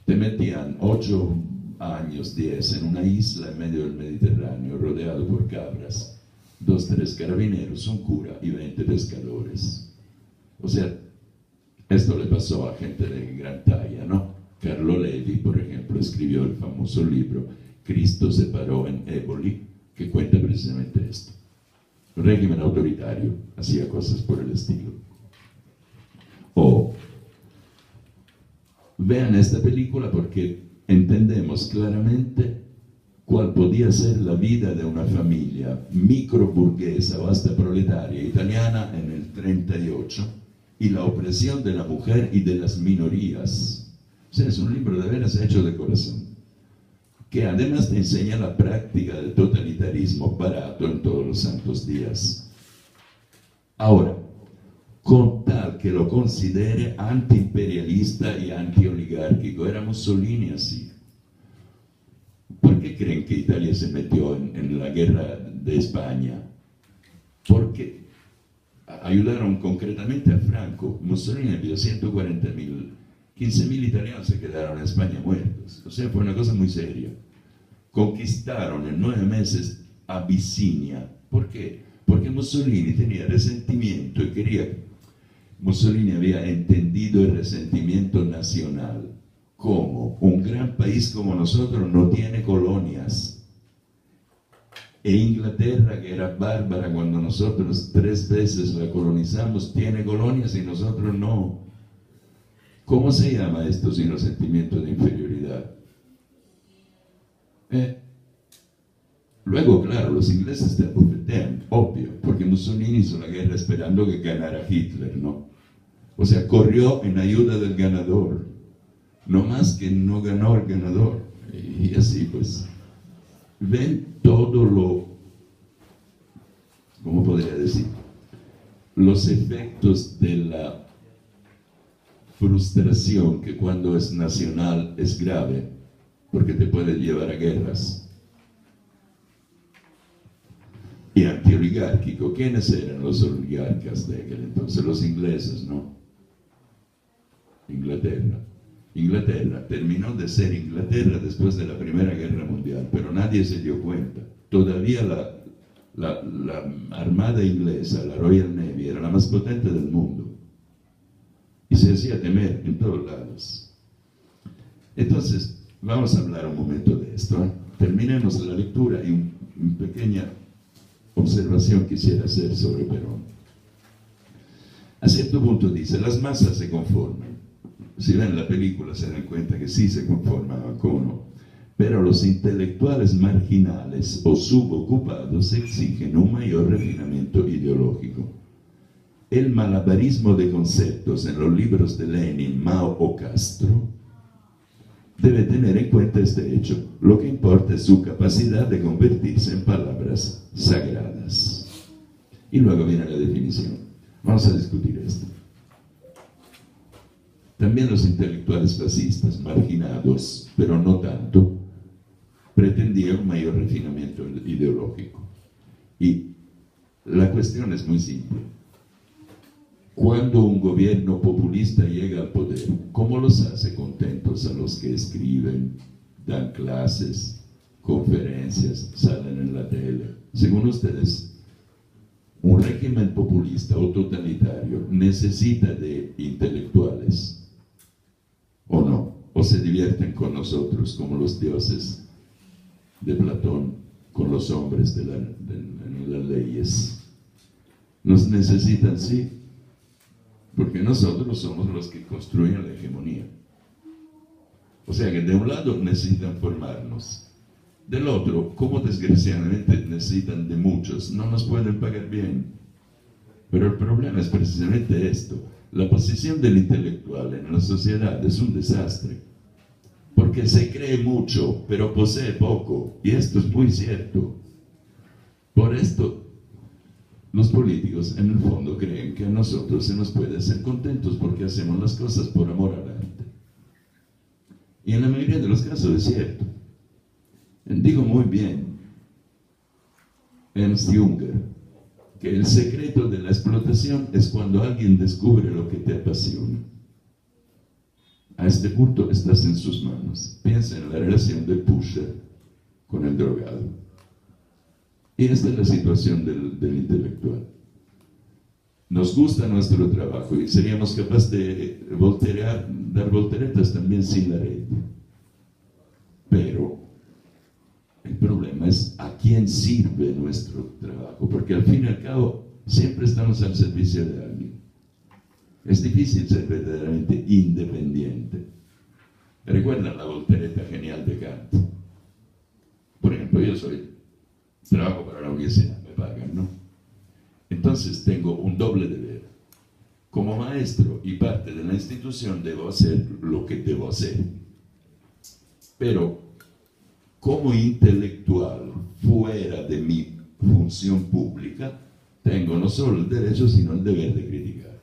Te metían 8 años, 10 en una isla en medio del Mediterráneo, rodeado por cabras, 2, 3 carabineros, un cura y 20 pescadores. O sea, esto le pasó a gente de gran talla, ¿no? Carlo Levi, por ejemplo, escribió el famoso libro Cristo se paró en Éboli, que cuenta precisamente esto. régimen autoritario, hacía cosas por el estilo. O vean esta película porque entendemos claramente cuál podía ser la vida de una familia microburguesa o hasta proletaria italiana en el 38 y la opresión de la mujer y de las minorías. O sea, es un libro de veras hecho de corazón, que además te enseña la práctica del totalitarismo barato en todos los santos días. Ahora, con tal que lo considere antiimperialista y antioligárquico, era Mussolini así. ¿Por qué creen que Italia se metió en la guerra de España? Porque ayudaron concretamente a Franco. Mussolini envió 140.000, 15.000 italianos se quedaron en España muertos. O sea, fue una cosa muy seria. Conquistaron en 9 meses Abisinia. ¿Por qué? Porque Mussolini tenía resentimiento y quería... Mussolini había entendido el resentimiento nacional. ¿Cómo? Un gran país como nosotros no tiene colonias. E Inglaterra, que era bárbara cuando nosotros 3 veces la colonizamos, tiene colonias y nosotros no. ¿Cómo se llama esto sino sentimiento de inferioridad? Luego, claro, los ingleses te abofetean, obvio, porque Mussolini hizo la guerra esperando que ganara Hitler, ¿no? O sea, corrió en ayuda del ganador, no más que no ganó el ganador. Y así pues, ven todo lo, ¿cómo podría decir? Los efectos de la frustración que cuando es nacional es grave, porque te puede llevar a guerras. Y antioligárquico, ¿quiénes eran los oligarcas de aquel entonces? Los ingleses, ¿no? Inglaterra. Inglaterra terminó de ser Inglaterra después de la Primera Guerra Mundial, pero nadie se dio cuenta. Todavía la armada inglesa, la Royal Navy, era la más potente del mundo y se hacía temer en todos lados. Entonces, vamos a hablar un momento de esto, ¿eh? Terminemos la lectura y una pequeña observación quisiera hacer sobre Perón. A cierto punto dice, las masas se conforman. Si ven la película se dan cuenta que sí se conformaban, ¿cómo no? Pero los intelectuales marginales o subocupados exigen un mayor refinamiento ideológico. El malabarismo de conceptos en los libros de Lenin, Mao o Castro debe tener en cuenta este hecho. Lo que importa es su capacidad de convertirse en palabras sagradas. Y luego viene la definición. Vamos a discutir esto. También los intelectuales fascistas, marginados, pero no tanto, pretendían un mayor refinamiento ideológico. Y la cuestión es muy simple. Cuando un gobierno populista llega al poder, ¿cómo los hace contentos a los que escriben, dan clases, conferencias, salen en la tele? Según ustedes, un régimen populista o totalitario necesita de intelectuales, ¿o no? ¿O se divierten con nosotros como los dioses de Platón con los hombres de las leyes? Nos necesitan, sí, porque nosotros somos los que construyen la hegemonía. O sea que de un lado necesitan formarnos, del otro, como desgraciadamente necesitan de muchos, no nos pueden pagar bien. Pero el problema es precisamente esto. La posición del intelectual en la sociedad es un desastre, porque se cree mucho, pero posee poco, y esto es muy cierto. Por esto, los políticos en el fondo creen que a nosotros se nos puede hacer contentos porque hacemos las cosas por amor al arte. Y en la mayoría de los casos es cierto. Digo muy bien, Ernst Jünger, que el secreto de la explotación es cuando alguien descubre lo que te apasiona. A este punto estás en sus manos. Piensa en la relación del pusher con el drogado. Y esta es la situación del intelectual. Nos gusta nuestro trabajo y seríamos capaces de dar volteretas también sin la red. Pero El problema es a quién sirve nuestro trabajo, porque al fin y al cabo siempre estamos al servicio de alguien. Es difícil ser verdaderamente independiente. ¿Recuerdan la voltereta genial de Kant? Por ejemplo, yo trabajo para la universidad, me pagan, ¿no? Entonces tengo un doble deber. Como maestro y parte de la institución debo hacer lo que debo hacer. Pero como intelectual, fuera de mi función pública, tengo no solo el derecho, sino el deber de criticar.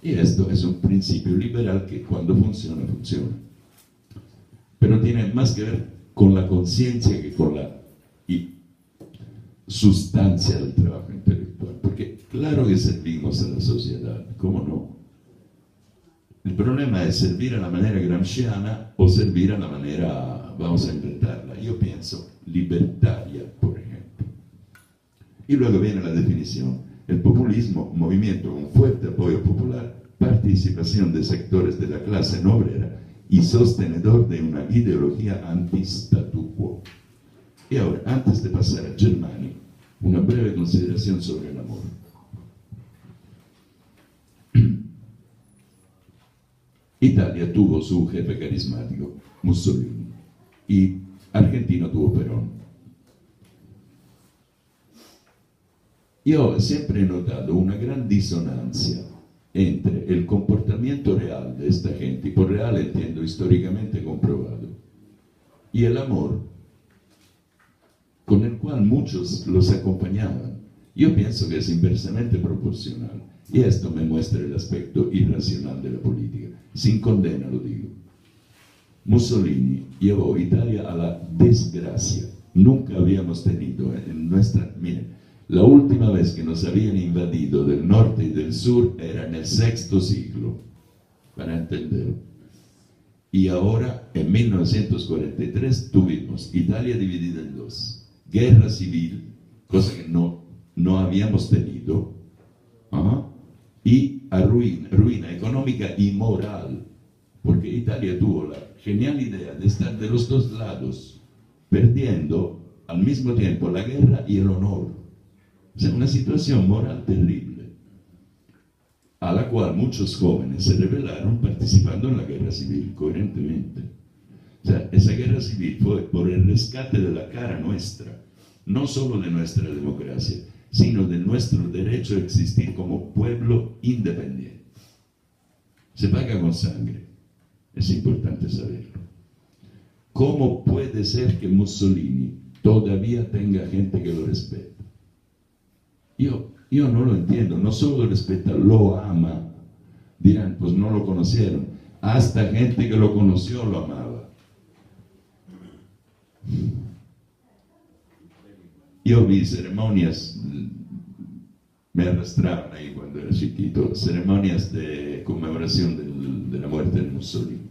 Y esto es un principio liberal que cuando funciona, funciona. Pero tiene más que ver con la conciencia que con la sustancia del trabajo intelectual. Porque claro que servimos a la sociedad, ¿cómo no? El problema es servir a la manera gramsciana o servir a la manera, vamos a inventarla, yo pienso, libertaria, por ejemplo. Y luego viene la definición. El populismo, movimiento con fuerte apoyo popular, participación de sectores de la clase no obrera y sostenedor de una ideología anti-statu quo. Y ahora, antes de pasar a Germani, una breve consideración sobre el amor. Italia tuvo su jefe carismático, Mussolini, y Argentina tuvo Perón. Yo siempre he notado una gran disonancia entre el comportamiento real de esta gente, y por real entiendo históricamente comprobado, y el amor con el cual muchos los acompañaban. Yo pienso que es inversamente proporcional, y esto me muestra el aspecto irracional de la política. Sin condena lo digo. Mussolini llevó a Italia a la desgracia. Nunca habíamos tenido en nuestra... Miren, la última vez que nos habían invadido del norte y del sur era en el VI siglo, para entender. Y ahora, en 1943, tuvimos Italia dividida en dos. Guerra civil, cosa que no habíamos tenido, y a ruina económica y moral, porque Italia tuvo la genial idea de estar de los dos lados, perdiendo al mismo tiempo la guerra y el honor. O sea, una situación moral terrible, a la cual muchos jóvenes se rebelaron participando en la guerra civil, coherentemente. O sea, esa guerra civil fue por el rescate de la cara nuestra, no solo de nuestra democracia, sino de nuestro derecho a existir como pueblo independiente. Se paga con sangre, es importante saberlo. ¿Cómo puede ser que Mussolini todavía tenga gente que lo respeta? Yo no lo entiendo, no solo lo respeta, lo ama. Dirán, pues no lo conocieron. Hasta gente que lo conoció lo amaba. Yo vi ceremonias, me arrastraban ahí cuando era chiquito, ceremonias de conmemoración de la muerte de Mussolini.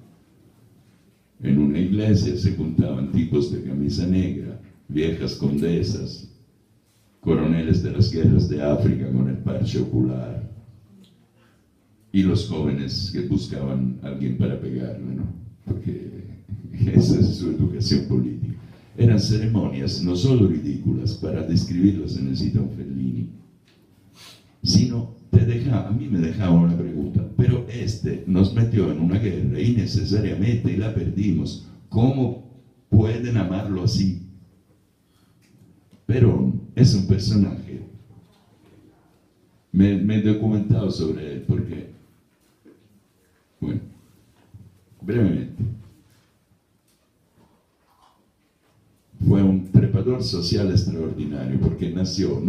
En una iglesia se juntaban tipos de camisa negra, viejas condesas, coroneles de las guerras de África con el parche ocular, y los jóvenes que buscaban a alguien para pegarle, ¿no? Porque esa es su educación política. Eran ceremonias no solo ridículas, para describirlas se necesita un Fellini, sino a mí me dejaba una pregunta, pero nos metió en una guerra innecesariamente y la perdimos. ¿Cómo pueden amarlo así? Perón es un personaje. Me he documentado sobre él porque, bueno, brevemente, fue un trepador social extraordinario porque nació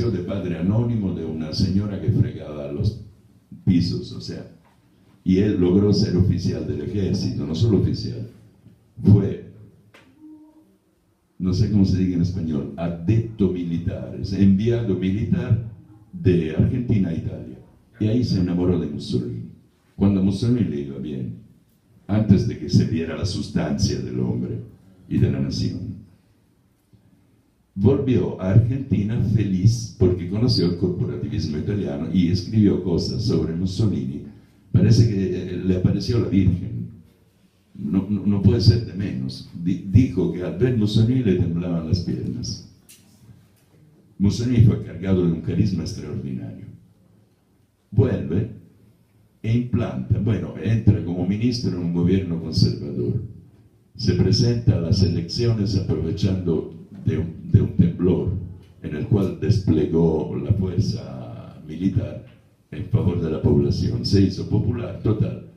de padre anónimo de una señora que fregaba los pisos, o sea, y él logró ser oficial del ejército, no solo oficial, fue, no sé cómo se diga en español, adepto militar, es enviado militar de Argentina a Italia, y ahí se enamoró de Mussolini. Cuando a Mussolini le iba bien, antes de que se viera la sustancia del hombre y de la nación, volvió a Argentina feliz porque conoció el corporativismo italiano y escribió cosas sobre Mussolini. Parece que le apareció la Virgen, no puede ser de menos. Dijo que al ver Mussolini le temblaban las piernas. Mussolini fue cargado de un carisma extraordinario. Vuelve e implanta, bueno, entra como ministro en un gobierno conservador. Se presenta a las elecciones aprovechando de un temblor en el cual desplegó la fuerza militar en favor de la población. Se hizo popular, total.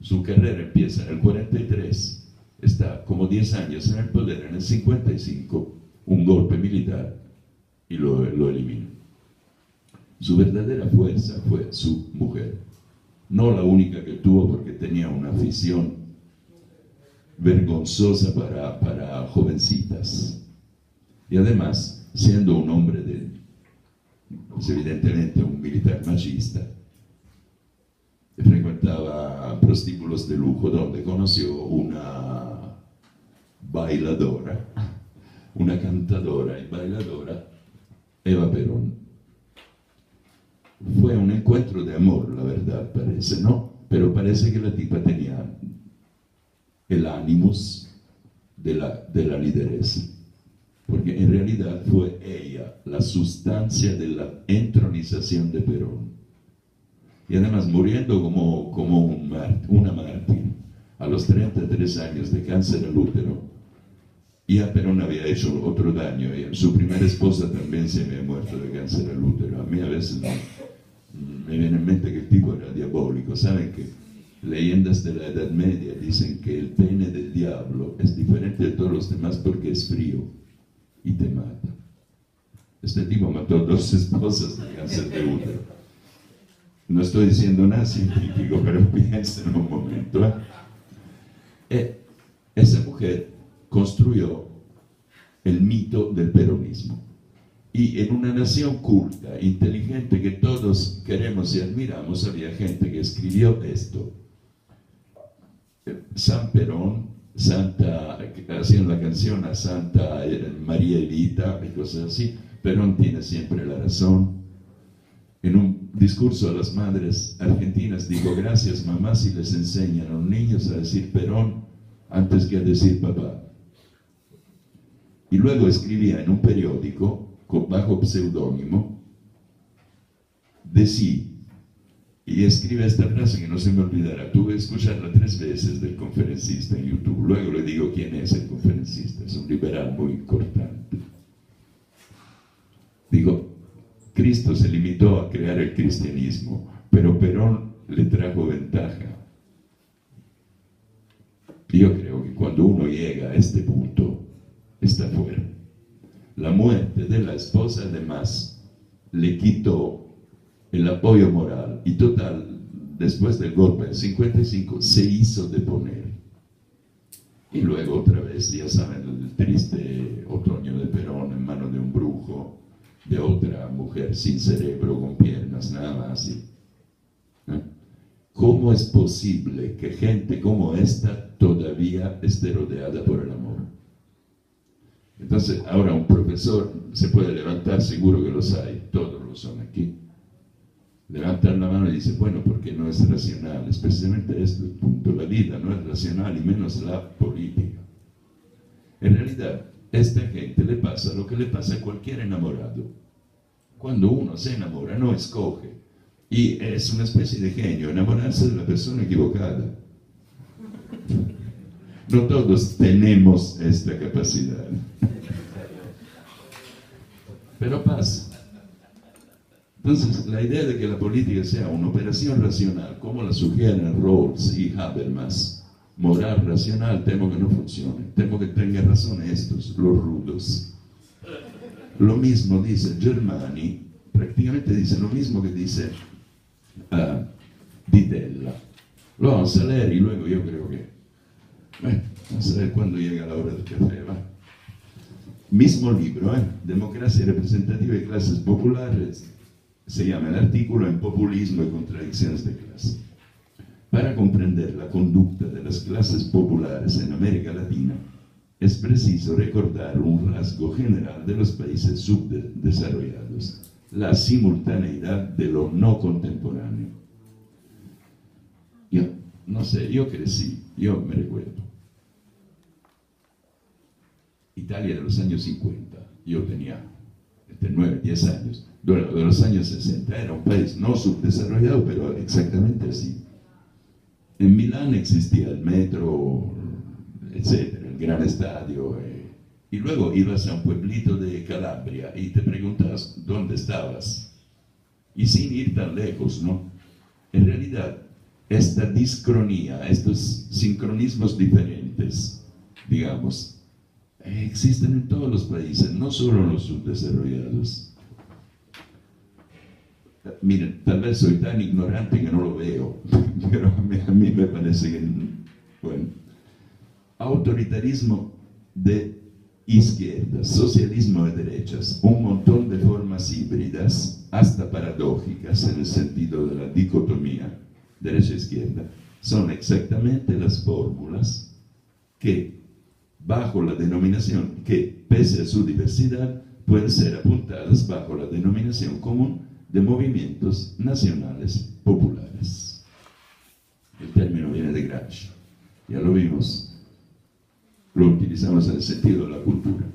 Su carrera empieza en el 43, está como 10 años en el poder, en el 55, un golpe militar y lo eliminó. Su verdadera fuerza fue su mujer, no la única que tuvo porque tenía una afición vergonzosa para jovencitas. Y además, siendo un hombre pues evidentemente un militar machista, frecuentaba prostíbulos de lujo donde conoció una bailadora, una cantadora y bailadora, Eva Perón. Fue un encuentro de amor, la verdad parece, ¿no? Pero parece que la tipa tenía el ánimos de la lideresa, porque en realidad fue ella la sustancia de la entronización de Perón. Y además muriendo como una mártir a los 33 años de cáncer al útero. Y a Perón había hecho otro daño, y su primera esposa también se había muerto de cáncer al útero. A mí a veces me viene en mente que el tipo era diabólico. Saben que leyendas de la Edad Media dicen que el pene del diablo es diferente de todos los demás porque es frío y te mata. Este tipo mató 2 esposas de cáncer de útero. No estoy diciendo nada científico, pero piensen un momento. Esa mujer construyó el mito del peronismo. Y en una nación culta, inteligente, que todos queremos y admiramos, había gente que escribió esto. San Perón, hacían la canción a Santa María Evita y cosas así. Perón tiene siempre la razón. En un discurso a las madres argentinas dijo: gracias mamá si les enseñan a los niños a decir Perón antes que a decir papá. Y luego escribía en un periódico bajo pseudónimo de sí, y escribe esta frase que no se me olvidará. Tuve que escucharla 3 veces del conferencista en YouTube. Luego le digo quién es el conferencista. Es un liberal muy cortante. Digo: Cristo se limitó a crear el cristianismo, pero Perón le trajo ventaja. Yo creo que cuando uno llega a este punto, está fuera. La muerte de la esposa, además, le quitó el apoyo moral. Y total, después del golpe del 55, se hizo deponer. Y luego otra vez, ya saben, el triste otoño de Perón en manos de un brujo, de otra mujer sin cerebro, con piernas, nada más. ¿Cómo es posible que gente como esta todavía esté rodeada por el amor? Entonces, ahora un profesor se puede levantar, seguro que los hay, todos lo son aquí. Levantar la mano y dice: bueno, porque no es racional, especialmente este punto, la vida no es racional y menos la política. En realidad, esta gente le pasa lo que le pasa a cualquier enamorado. Cuando uno se enamora, no escoge. Y es una especie de genio, enamorarse de la persona equivocada. No todos tenemos esta capacidad. Pero pasa. Entonces, la idea de que la política sea una operación racional, como la sugieren Rawls y Habermas, moral racional, temo que no funcione. Temo que tengan razón estos, los rudos. Lo mismo dice Germani, prácticamente dice lo mismo que dice Di Tella. Lo vamos a leer y luego yo creo que, vamos a ver cuándo llega la hora del café, ¿va? Mismo libro, Democracia representativa y clases populares, se llama el artículo, en populismo y contradicciones de clase. Para comprender la conducta de las clases populares en América Latina, es preciso recordar un rasgo general de los países subdesarrollados: la simultaneidad de lo no contemporáneo. no sé, yo crecí, yo me recuerdo. Italia de los años 50, yo tenía entre 9 y 10 años, de los años 60, era un país no subdesarrollado, pero exactamente así. En Milán existía el metro, etcétera, el gran estadio, y luego ibas a un pueblito de Calabria y te preguntabas dónde estabas, y sin ir tan lejos, ¿no? En realidad, esta discronía, estos sincronismos diferentes, digamos, existen en todos los países, no solo en los subdesarrollados. Miren, tal vez soy tan ignorante que no lo veo, pero a mí me parece que, bueno, autoritarismo de izquierdas, socialismo de derechas, un montón de formas híbridas, hasta paradójicas en el sentido de la dicotomía derecha-izquierda, son exactamente las fórmulas que, bajo la denominación, que pese a su diversidad, pueden ser apuntadas bajo la denominación común de movimientos nacionales populares. El término viene de Gramsci, ya lo vimos, lo utilizamos en el sentido de la cultura.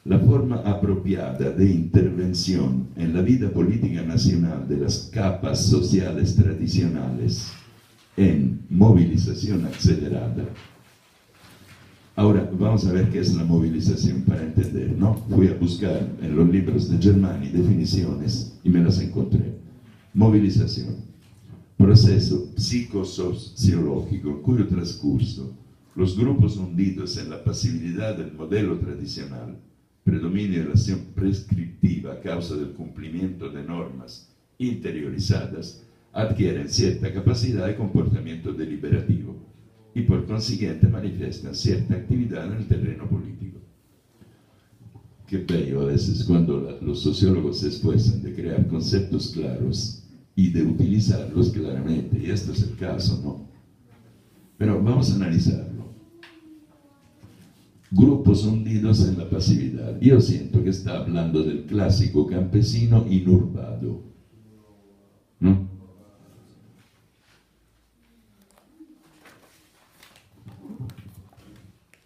La forma apropiada de intervención en la vida política nacional de las capas sociales tradicionales en movilización acelerada. Ahora, vamos a ver qué es la movilización para entender, ¿no? Fui a buscar en los libros de Germani definiciones y me las encontré. Movilización, proceso psicosociológico en cuyo transcurso los grupos hundidos en la pasividad del modelo tradicional, predominio de la acción prescriptiva a causa del cumplimiento de normas interiorizadas, adquieren cierta capacidad de comportamiento deliberativo y por consiguiente manifiestan cierta actividad en el terreno político. Qué bello a veces cuando los sociólogos se esfuerzan de crear conceptos claros y de utilizarlos claramente, y este es el caso, ¿no? Pero vamos a analizarlo. Grupos hundidos en la pasividad. Yo siento que está hablando del clásico campesino inurbado, ¿no?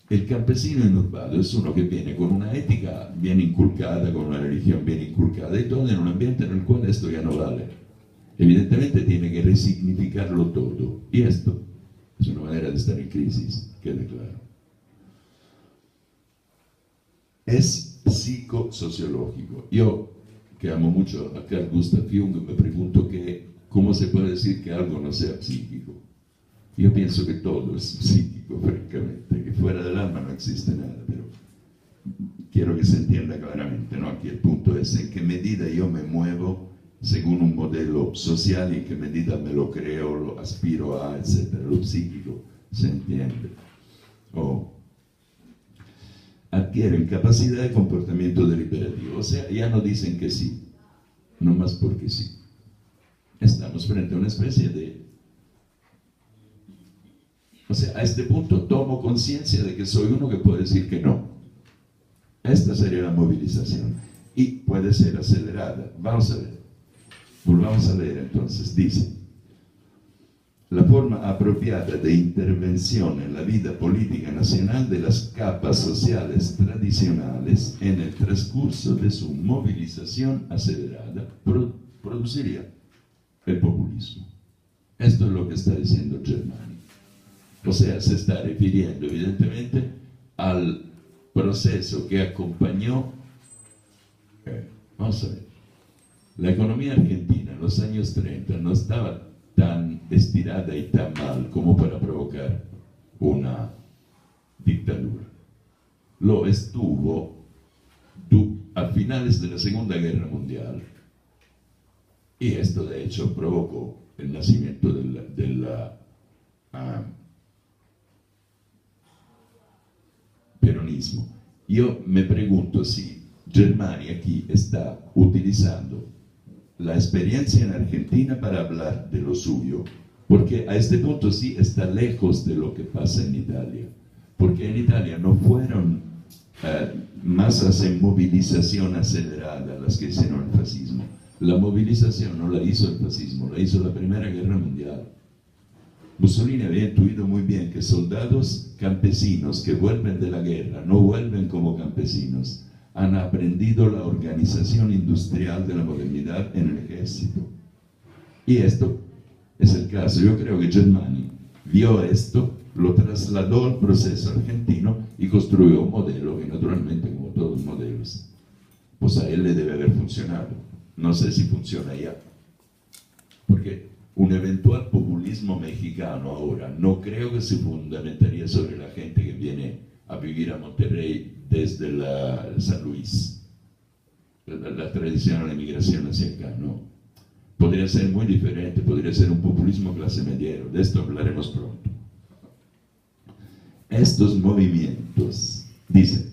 El campesino inurbado es uno que viene con una ética bien inculcada, con una religión bien inculcada y todo en un ambiente en el cual esto ya no vale. Evidentemente tiene que resignificarlo todo. Y esto es una manera de estar en crisis, quede claro. Es psicosociológico. Yo, que amo mucho a Carl Gustav Jung, me pregunto cómo se puede decir que algo no sea psíquico. Yo pienso que todo es psíquico, francamente, que fuera del alma no existe nada, pero quiero que se entienda claramente, ¿no? Aquí el punto es en qué medida yo me muevo según un modelo social y en qué medida me lo creo, lo aspiro a, etc. Lo psíquico se entiende. Adquieren capacidad de comportamiento deliberativo, o sea, ya no dicen que sí, no más porque sí. Estamos frente a una especie de... O sea, a este punto tomo conciencia de que soy uno que puede decir que no. Esta sería la movilización. Y puede ser acelerada. Vamos a ver. Volvamos a leer entonces. Dice: la forma apropiada de intervención en la vida política nacional de las capas sociales tradicionales en el transcurso de su movilización acelerada produciría el populismo. Esto es lo que está diciendo Germani. O sea, se está refiriendo evidentemente al proceso que acompañó, vamos a ver, la economía argentina en los años 30 no estaba tan estirada y tan mal como para provocar una dictadura. Lo estuvo a finales de la Segunda Guerra Mundial, y esto de hecho provocó el nacimiento del peronismo. Yo me pregunto si Germani aquí está utilizando la experiencia en Argentina para hablar de lo suyo, porque a este punto sí está lejos de lo que pasa en Italia, porque en Italia no fueron masas en movilización acelerada las que hicieron el fascismo. La movilización no la hizo el fascismo, la hizo la Primera Guerra Mundial. Mussolini había intuido muy bien que soldados campesinos que vuelven de la guerra no vuelven como campesinos, han aprendido la organización industrial de la modernidad en el ejército. Y esto es el caso. Yo creo que Germani vio esto, lo trasladó al proceso argentino y construyó un modelo que, naturalmente, como todos los modelos, pues a él le debe haber funcionado. No sé si funciona ya. Porque un eventual populismo mexicano ahora no creo que se fundamentaría sobre la gente que viene a vivir a Monterrey desde San Luis, la tradicional emigración hacia acá, ¿no? Podría ser muy diferente, podría ser un populismo clase mediero, de esto hablaremos pronto. Estos movimientos, dice,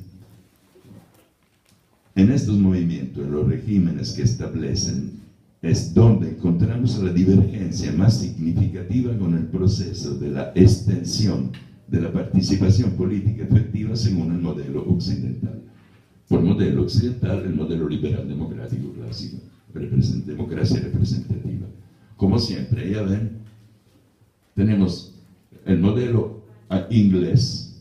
en estos movimientos, en los regímenes que establecen, es donde encontramos la divergencia más significativa con el proceso de la extensión de la participación política efectiva según el modelo occidental. Por modelo occidental, el modelo liberal democrático clásico, democracia representativa. Como siempre, ya ven, tenemos el modelo inglés,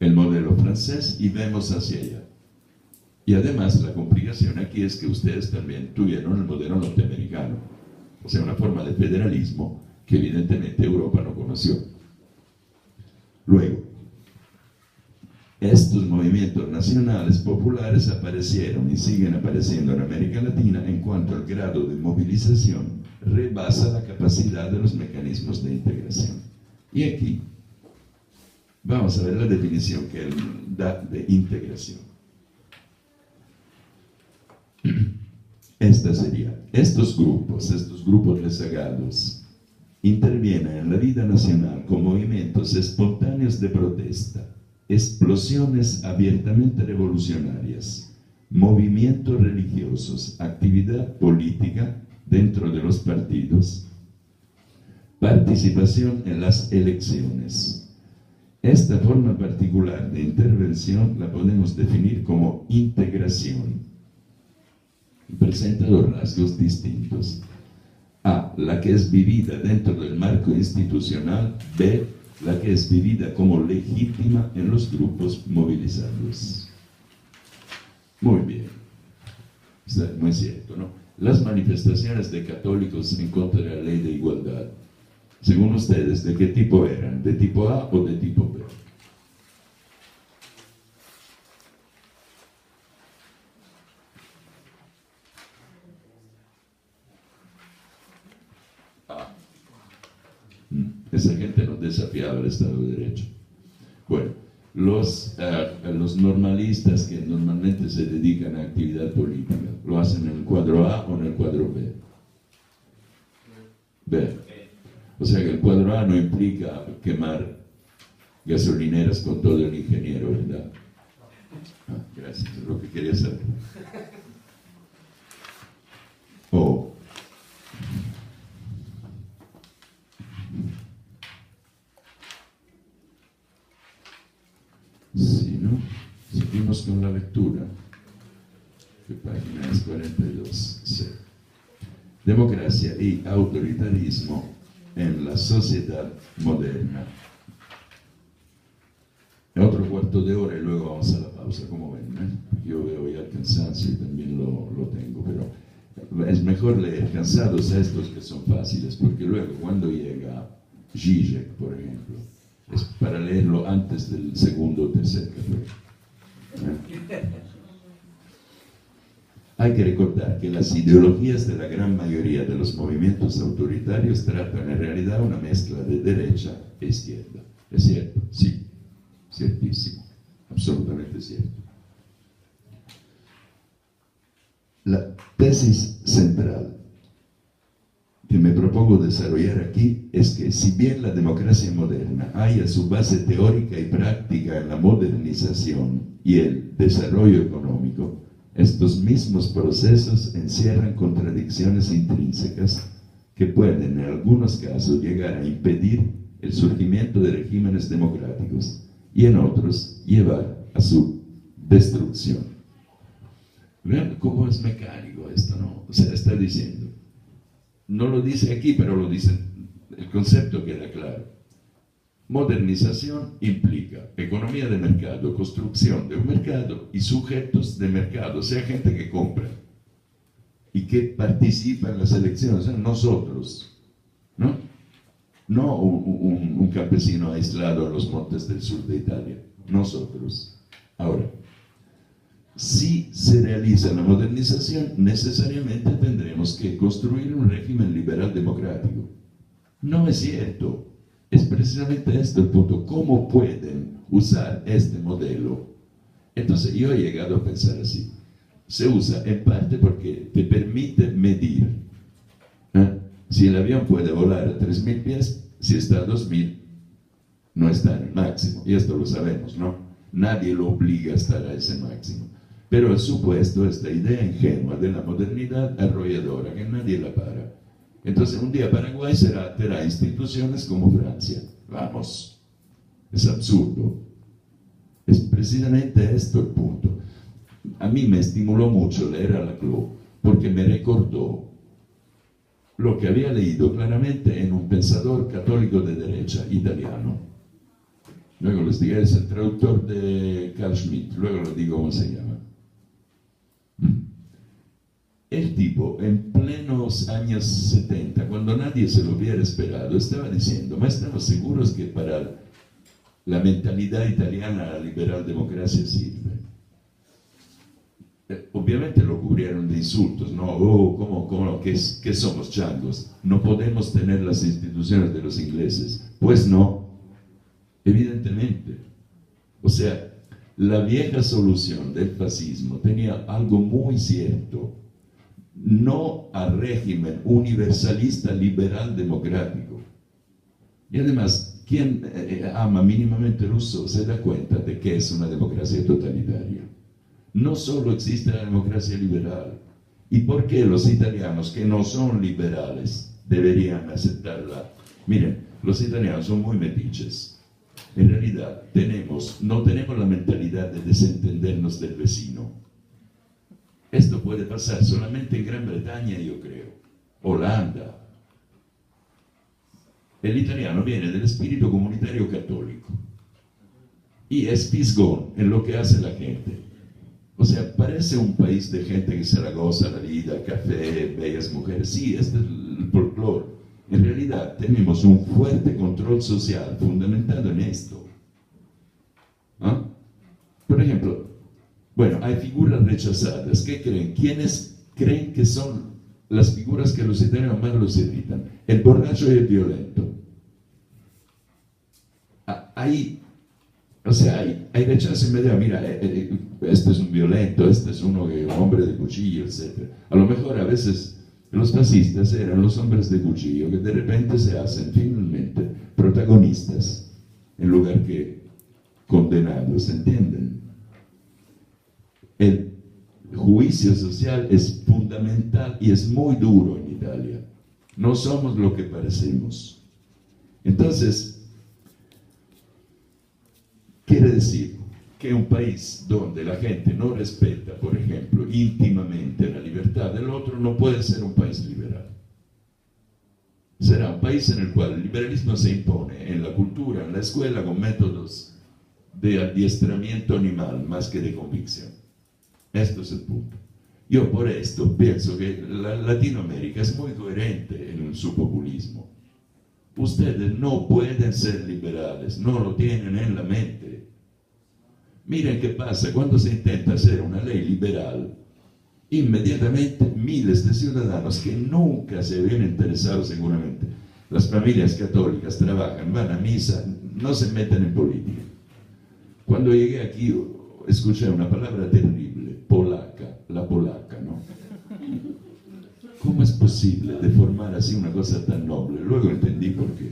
el modelo francés y vemos hacia allá. Y además la complicación aquí es que ustedes también tuvieron el modelo norteamericano, o sea, una forma de federalismo que evidentemente Europa no conoció. Luego, estos movimientos nacionales populares aparecieron y siguen apareciendo en América Latina en cuanto al grado de movilización rebasa la capacidad de los mecanismos de integración. Y aquí vamos a ver la definición que él da de integración. Esta sería, estos grupos rezagados, intervienen en la vida nacional con movimientos espontáneos de protesta, explosiones abiertamente revolucionarias, movimientos religiosos, actividad política dentro de los partidos, participación en las elecciones. Esta forma particular de intervención la podemos definir como integración. Presenta dos rasgos distintos. A, la que es vivida dentro del marco institucional. B, la que es vivida como legítima en los grupos movilizados. Muy bien. Está muy cierto, ¿no? Las manifestaciones de católicos en contra de la ley de igualdad, según ustedes, ¿de qué tipo eran? ¿De tipo A o de tipo B? Esa gente no desafiaba el Estado de Derecho. Bueno, los normalistas que normalmente se dedican a actividad política, ¿lo hacen en el cuadro A o en el cuadro B? B. O sea que el cuadro A no implica quemar gasolineras con todo el ingeniero, ¿verdad? Ah, gracias, es lo que quería saber. O si no, seguimos con la lectura. ¿Qué página es? 42. Sí. Democracia y autoritarismo en la sociedad moderna. Otro cuarto de hora y luego vamos a la pausa, como ven, ¿eh? Yo veo ya el cansancio y también lo tengo, pero es mejor leer cansados a estos que son fáciles, porque luego cuando llega Zizek, por ejemplo, es para leerlo antes del segundo o tercer café. Hay que recordar que las ideologías de la gran mayoría de los movimientos autoritarios tratan en realidad una mezcla de derecha e izquierda. ¿Es cierto? Sí. Ciertísimo, absolutamente cierto. La tesis central que me propongo desarrollar aquí es que si bien la democracia moderna haya su base teórica y práctica en la modernización y el desarrollo económico, estos mismos procesos encierran contradicciones intrínsecas que pueden en algunos casos llegar a impedir el surgimiento de regímenes democráticos y en otros llevar a su destrucción. Vean cómo es mecánico esto, ¿no? O sea, está diciendo, no lo dice aquí, pero lo dicen el concepto queda claro. Modernización implica economía de mercado, construcción de un mercado y sujetos de mercado, o sea, gente que compra y que participa en las elecciones, o sea, nosotros, ¿no? No un campesino aislado en los montes del sur de Italia, nosotros. Ahora, si se realiza la modernización, necesariamente tendremos que construir un régimen liberal democrático. No es cierto. Es precisamente este el punto. ¿Cómo pueden usar este modelo? Entonces yo he llegado a pensar así. Se usa en parte porque te permite medir. Si el avión puede volar a 3.000 pies, si está a 2.000, no está en el máximo. Y esto lo sabemos, ¿no? Nadie lo obliga a estar a ese máximo. Pero el supuesto, esta idea ingenua de la modernidad arrolladora, que nadie la para. Entonces un día Paraguay tendrá instituciones como Francia. Vamos, es absurdo. Es precisamente esto el punto. A mí me estimuló mucho leer a Laclau, porque me recordó lo que había leído claramente en un pensador católico de derecha italiano. Luego les digo, es el traductor de Carl Schmitt, luego les digo cómo se llama. El tipo, en plenos años 70, cuando nadie se lo hubiera esperado, estaba diciendo, ¿ma estamos seguros que para la mentalidad italiana la liberal democracia sirve? Obviamente lo cubrieron de insultos, ¿no? Oh, ¿cómo que somos changos? No podemos tener las instituciones de los ingleses. Pues no, evidentemente. O sea, la vieja solución del fascismo tenía algo muy cierto. No al régimen universalista liberal democrático. Y además, quien ama mínimamente ruso se da cuenta de que es una democracia totalitaria. No solo existe la democracia liberal. ¿Y por qué los italianos que no son liberales deberían aceptarla? Miren, los italianos son muy metiches. En realidad no tenemos la mentalidad de desentendernos del vecino. Esto puede pasar solamente en Gran Bretaña, yo creo, Holanda. El italiano viene del espíritu comunitario católico y es fisgón en lo que hace la gente. O sea, parece un país de gente que se la goza la vida, café, bellas mujeres. Sí, este es el folclore. En realidad tenemos un fuerte control social fundamentado en esto. ¿Ah? Por ejemplo, bueno, hay figuras rechazadas. ¿Qué creen? ¿Quiénes creen que son las figuras que los italianos más los irritan? El borracho y el violento. Hay rechazo inmediato. Mira, este es un violento, este es un hombre de cuchillo, etc. A lo mejor a veces los fascistas eran los hombres de cuchillo que de repente se hacen finalmente protagonistas en lugar que condenados, ¿entienden? El juicio social es fundamental y es muy duro en Italia. No somos lo que parecemos. Entonces, quiere decir que un país donde la gente no respeta, por ejemplo, íntimamente la libertad del otro, no puede ser un país liberal. Será un país en el cual el liberalismo se impone en la cultura, en la escuela, con métodos de adiestramiento animal más que de convicción. Esto es el punto. Yo por esto pienso que Latinoamérica es muy coherente en su populismo. Ustedes no pueden ser liberales, no lo tienen en la mente. Miren qué pasa cuando se intenta hacer una ley liberal. Inmediatamente miles de ciudadanos que nunca se habían interesado seguramente. Las familias católicas trabajan, van a misa, no se meten en política. Cuando llegué aquí escuché una palabra terrible. Polaca, la polaca, ¿no? ¿Cómo es posible deformar así una cosa tan noble? Luego entendí por qué.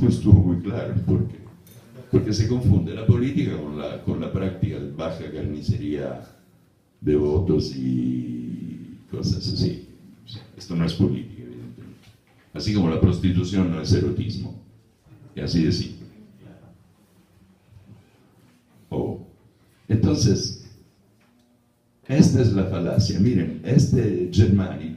No estuvo muy claro el por qué. Porque se confunde la política con la práctica de baja carnicería de votos y cosas así. O sea, esto no es política, evidentemente. Así como la prostitución no es erotismo. Y así de simple. Entonces, esta es la falacia. Miren, Germani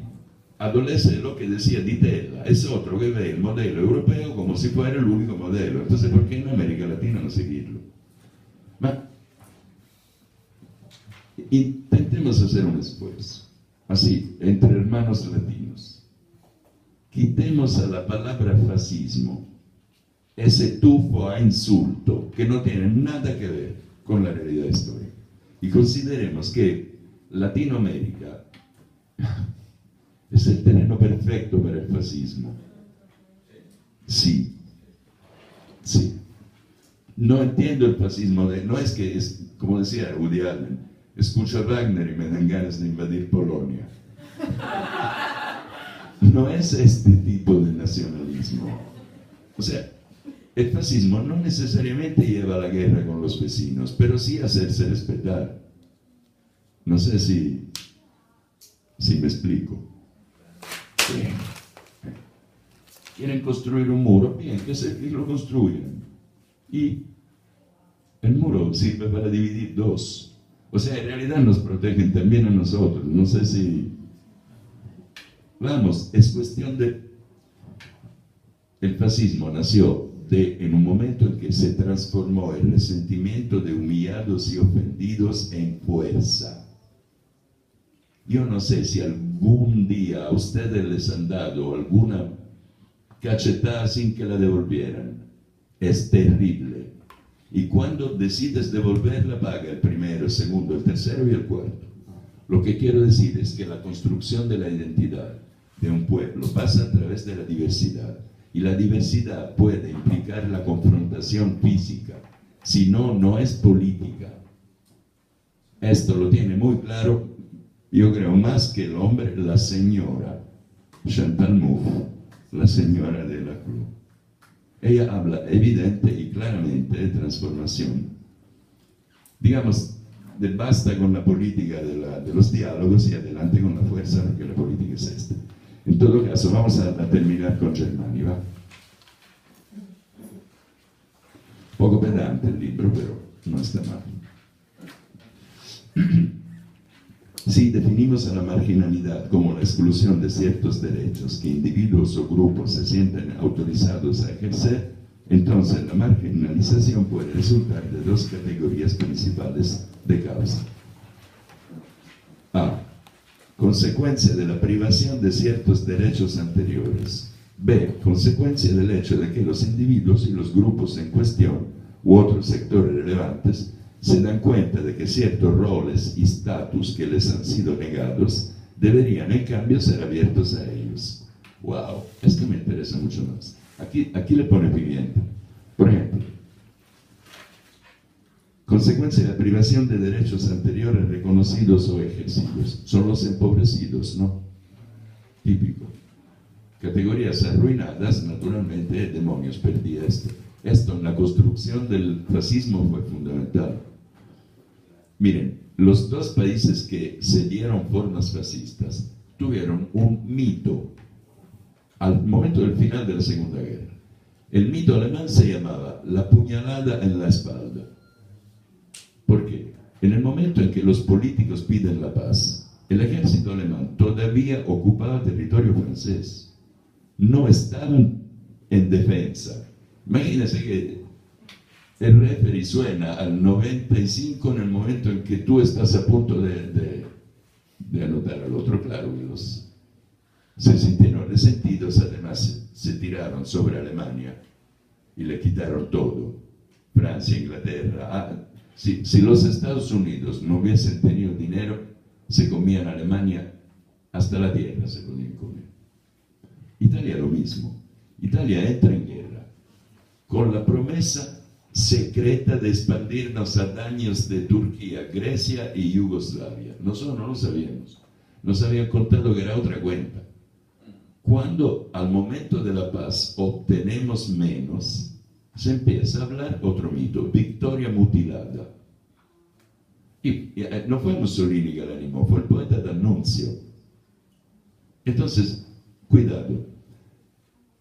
adolece de lo que decía Di Tella, es otro que ve el modelo europeo como si fuera el único modelo. Entonces, ¿por qué en América Latina no seguirlo? Ma intentemos hacer un esfuerzo, así, entre hermanos latinos. Quitemos a la palabra fascismo ese tufo a insulto que no tiene nada que ver con la realidad histórica. Y consideremos que Latinoamérica es el terreno perfecto para el fascismo. Sí, sí. No entiendo el fascismo, no es que, como decía Woody Allen, escucho a Wagner y me dan ganas de invadir Polonia. No es este tipo de nacionalismo. O sea, el fascismo no necesariamente lleva a la guerra con los vecinos, pero sí a hacerse respetar. No sé si me explico. Bien. Quieren construir un muro, bien, que lo construyan. Y el muro sirve para dividir dos. O sea, en realidad nos protegen también a nosotros. No sé si... Vamos, es cuestión de... El fascismo nació en un momento en que se transformó el resentimiento de humillados y ofendidos en fuerza. Yo no sé si algún día a ustedes les han dado alguna cachetada sin que la devolvieran. Es terrible. Y cuando decides devolverla, paga el primero, el segundo, el tercero y el cuarto. Lo que quiero decir es que la construcción de la identidad de un pueblo pasa a través de la diversidad. Y la diversidad puede implicar la confrontación física. Si no, no es política. Esto lo tiene muy claro, yo creo, más que el hombre, la señora Chantal Mouffe, la señora de la Cruz. Ella habla evidente y claramente de transformación. Digamos, de basta con la política de los diálogos y adelante con la fuerza, porque la política es esta. En todo caso, vamos a terminar con Germani, ¿va? Poco pedante el libro, pero no está mal. Si definimos a la marginalidad como la exclusión de ciertos derechos que individuos o grupos se sienten autorizados a ejercer, entonces la marginalización puede resultar de dos categorías principales de causa. A. Consecuencia de la privación de ciertos derechos anteriores. B. Consecuencia del hecho de que los individuos y los grupos en cuestión u otros sectores relevantes se dan cuenta de que ciertos roles y estatus que les han sido negados deberían en cambio ser abiertos a ellos. Wow, esto me interesa mucho más. Aquí le pone pimienta. Por ejemplo, consecuencia de la privación de derechos anteriores reconocidos o ejercidos. Son los empobrecidos, ¿no? Típico. Categorías arruinadas, naturalmente, demonios, perdí esto. Esto en la construcción del fascismo fue fundamental. Miren, los dos países que se dieron formas fascistas tuvieron un mito al momento del final de la Segunda Guerra. El mito alemán se llamaba la puñalada en la espalda. ¿Por qué? En el momento en que los políticos piden la paz, el ejército alemán todavía ocupaba territorio francés. No estaban en defensa. Imagínense que el referee suena al 95 en el momento en que tú estás a punto de anotar al otro. Claro que se sintieron resentidos, además se tiraron sobre Alemania y le quitaron todo. Francia, Inglaterra. Si los Estados Unidos no hubiesen tenido dinero, se comían Alemania hasta la tierra, se podían comer. Italia lo mismo. Italia entra en guerra con la promesa secreta de expandirnos a daños de Turquía, Grecia y Yugoslavia. Nosotros no lo sabíamos. Nos habían contado que era otra cuenta. Cuando al momento de la paz obtenemos menos, se empieza a hablar otro mito, victoria mutilada. Y no fue Mussolini que la animó, fue el poeta D'Annunzio. Entonces, cuidado.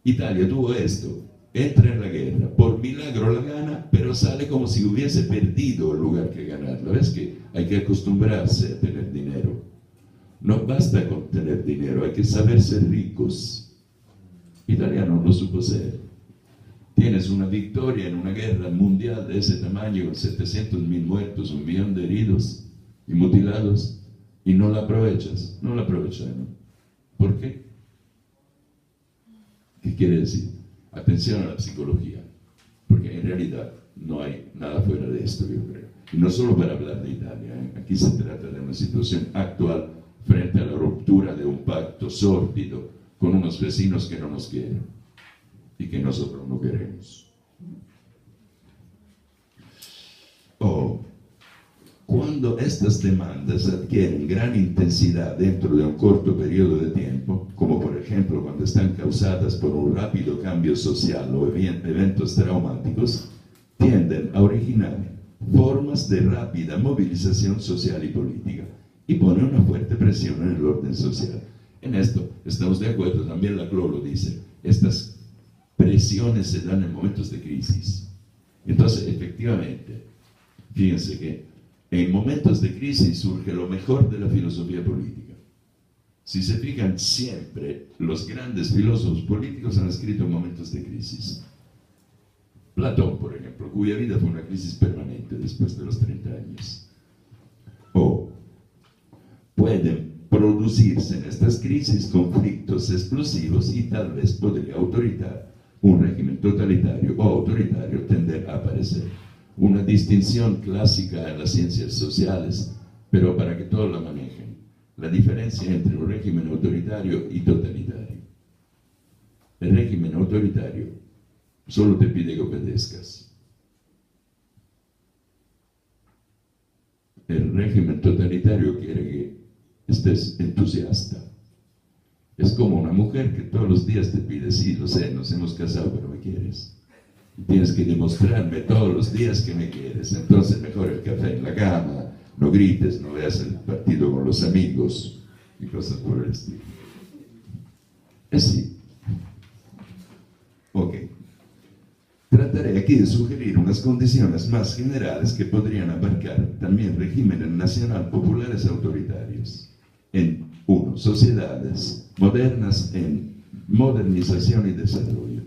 Italia tuvo esto, entra en la guerra, por milagro la gana, pero sale como si hubiese perdido el lugar que ganarla. ¿Ves que hay que acostumbrarse a tener dinero? No basta con tener dinero, hay que saber ser ricos. Italiano no lo supo ser. Tienes una victoria en una guerra mundial de ese tamaño, con 700.000 muertos, 1 millón de heridos y mutilados, y no la aprovechas. No la aprovecharon. ¿Por qué? ¿Qué quiere decir? Atención a la psicología, porque en realidad no hay nada fuera de esto, yo creo. Y no solo para hablar de Italia, aquí se trata de una situación actual frente a la ruptura de un pacto sórdido con unos vecinos que no nos quieren y que nosotros no queremos. Cuando estas demandas adquieren gran intensidad dentro de un corto periodo de tiempo, como por ejemplo cuando están causadas por un rápido cambio social o eventos traumáticos, tienden a originar formas de rápida movilización social y política y ponen una fuerte presión en el orden social. En esto estamos de acuerdo, también la CLO lo dice, estas presiones se dan en momentos de crisis. Entonces, efectivamente, fíjense que en momentos de crisis surge lo mejor de la filosofía política. Si se fijan, siempre los grandes filósofos políticos han escrito en momentos de crisis. Platón, por ejemplo, cuya vida fue una crisis permanente después de los 30 años. Pueden producirse en estas crisis conflictos explosivos y tal vez podría un régimen totalitario o autoritario tender a aparecer. Una distinción clásica en las ciencias sociales, pero para que todos la manejen, la diferencia entre un régimen autoritario y totalitario. El régimen autoritario solo te pide que obedezcas. El régimen totalitario quiere que estés entusiasta. Es como una mujer que todos los días te pide, sí, lo sé, nos hemos casado, pero me quieres. Tienes que demostrarme todos los días que me quieres. Entonces mejor el café en la cama, no grites, no veas el partido con los amigos y cosas por el estilo. Así. Ok. Trataré aquí de sugerir unas condiciones más generales que podrían abarcar también regímenes nacional populares autoritarios. En 1. Sociedades modernas en modernización y desarrollo.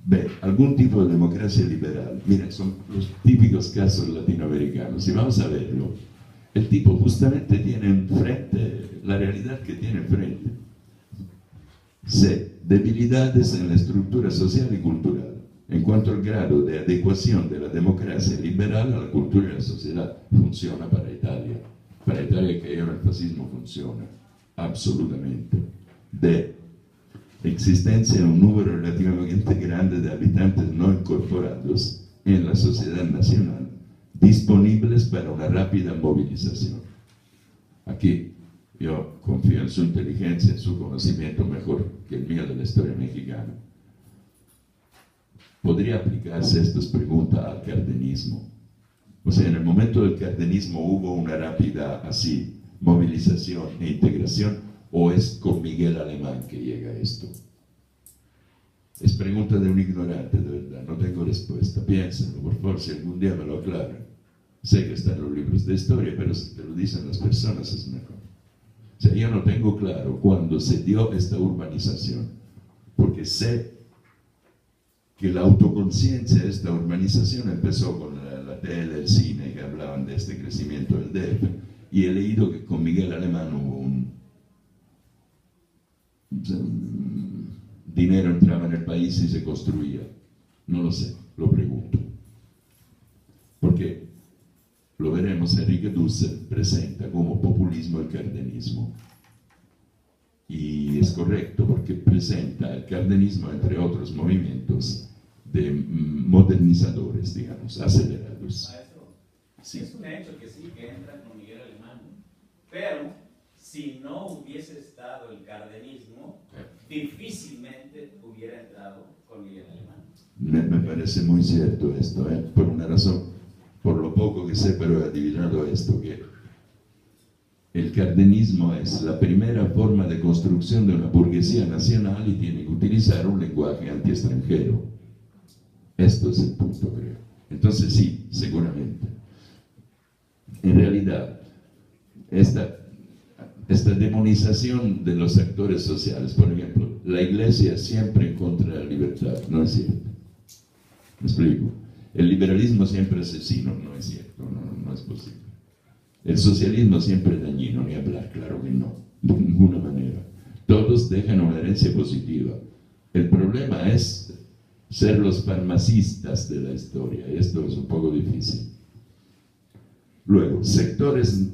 B. Algún tipo de democracia liberal. Miren, son los típicos casos latinoamericanos. Y vamos a verlo. El tipo justamente tiene enfrente la realidad que tiene enfrente. C. Debilidades en la estructura social y cultural. En cuanto al grado de adecuación de la democracia liberal a la cultura y a la sociedad, funciona para Italia. Para Italia que ahora el fascismo funciona. Absolutamente. D. Existencia de un número relativamente grande de habitantes no incorporados en la sociedad nacional, disponibles para una rápida movilización. Aquí yo confío en su inteligencia, en su conocimiento mejor que el mío de la historia mexicana. ¿Podría aplicarse, esto es pregunta, al cardenismo? O sea, en el momento del cardenismo hubo una rápida así movilización e integración, ¿o es con Miguel Alemán que llega esto? Es pregunta de un ignorante, de verdad, no tengo respuesta. Piénsenlo, por favor, si algún día me lo aclaran. Sé que está en los libros de historia, pero si te lo dicen las personas es mejor. O sea, yo no tengo claro cuándo se dio esta urbanización, porque sé que la autoconciencia de esta urbanización empezó con la tele, el cine, que hablaban de este crecimiento del DF, y he leído que con Miguel Alemán hubo dinero entraba en el país y se construía. No lo sé, lo pregunto. Porque lo veremos, Enrique Dussel presenta como populismo el cardenismo. Y es correcto porque presenta el cardenismo, entre otros movimientos, de modernizadores, digamos, acelerados. Maestro, sí. Es un hecho que sí, que entra con Miguel Alemán, pero si no hubiese estado el cardenismo, difícilmente hubiera entrado con Miguel Alemán. Me parece muy cierto esto, por una razón, por lo poco que sé, pero he adivinado esto, que el cardenismo es la primera forma de construcción de una burguesía nacional y tiene que utilizar un lenguaje anti-extranjero. Esto es el punto, creo. Entonces sí, seguramente. En realidad, esta esta demonización de los actores sociales. Por ejemplo, la iglesia siempre en contra de la libertad, no es cierto. ¿Me explico? El liberalismo siempre asesino, no es cierto, no es posible. El socialismo siempre dañino, ni hablar, claro que no, de ninguna manera. Todos dejan una herencia positiva. El problema es ser los farmacistas de la historia, y esto es un poco difícil. Luego, sectores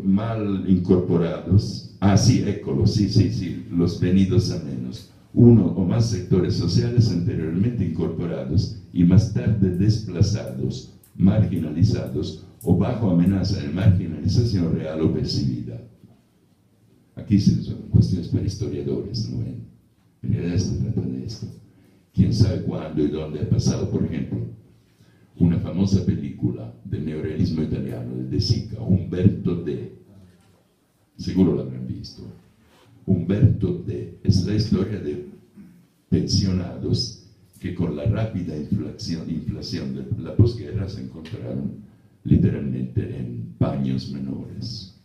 mal incorporados. Ah, sí, écolo, sí, los venidos a menos. Uno o más sectores sociales anteriormente incorporados y más tarde desplazados, marginalizados o bajo amenaza de marginalización real o percibida. Aquí son cuestiones para historiadores, ¿no ven? En realidad se trata de esto. ¿Quién sabe cuándo y dónde ha pasado? Por ejemplo, una famosa película del neorealismo italiano, De Sica, Umberto D. Seguro la habrán visto. Umberto D. Es la historia de pensionados que con la rápida inflación de la posguerra se encontraron literalmente en paños menores.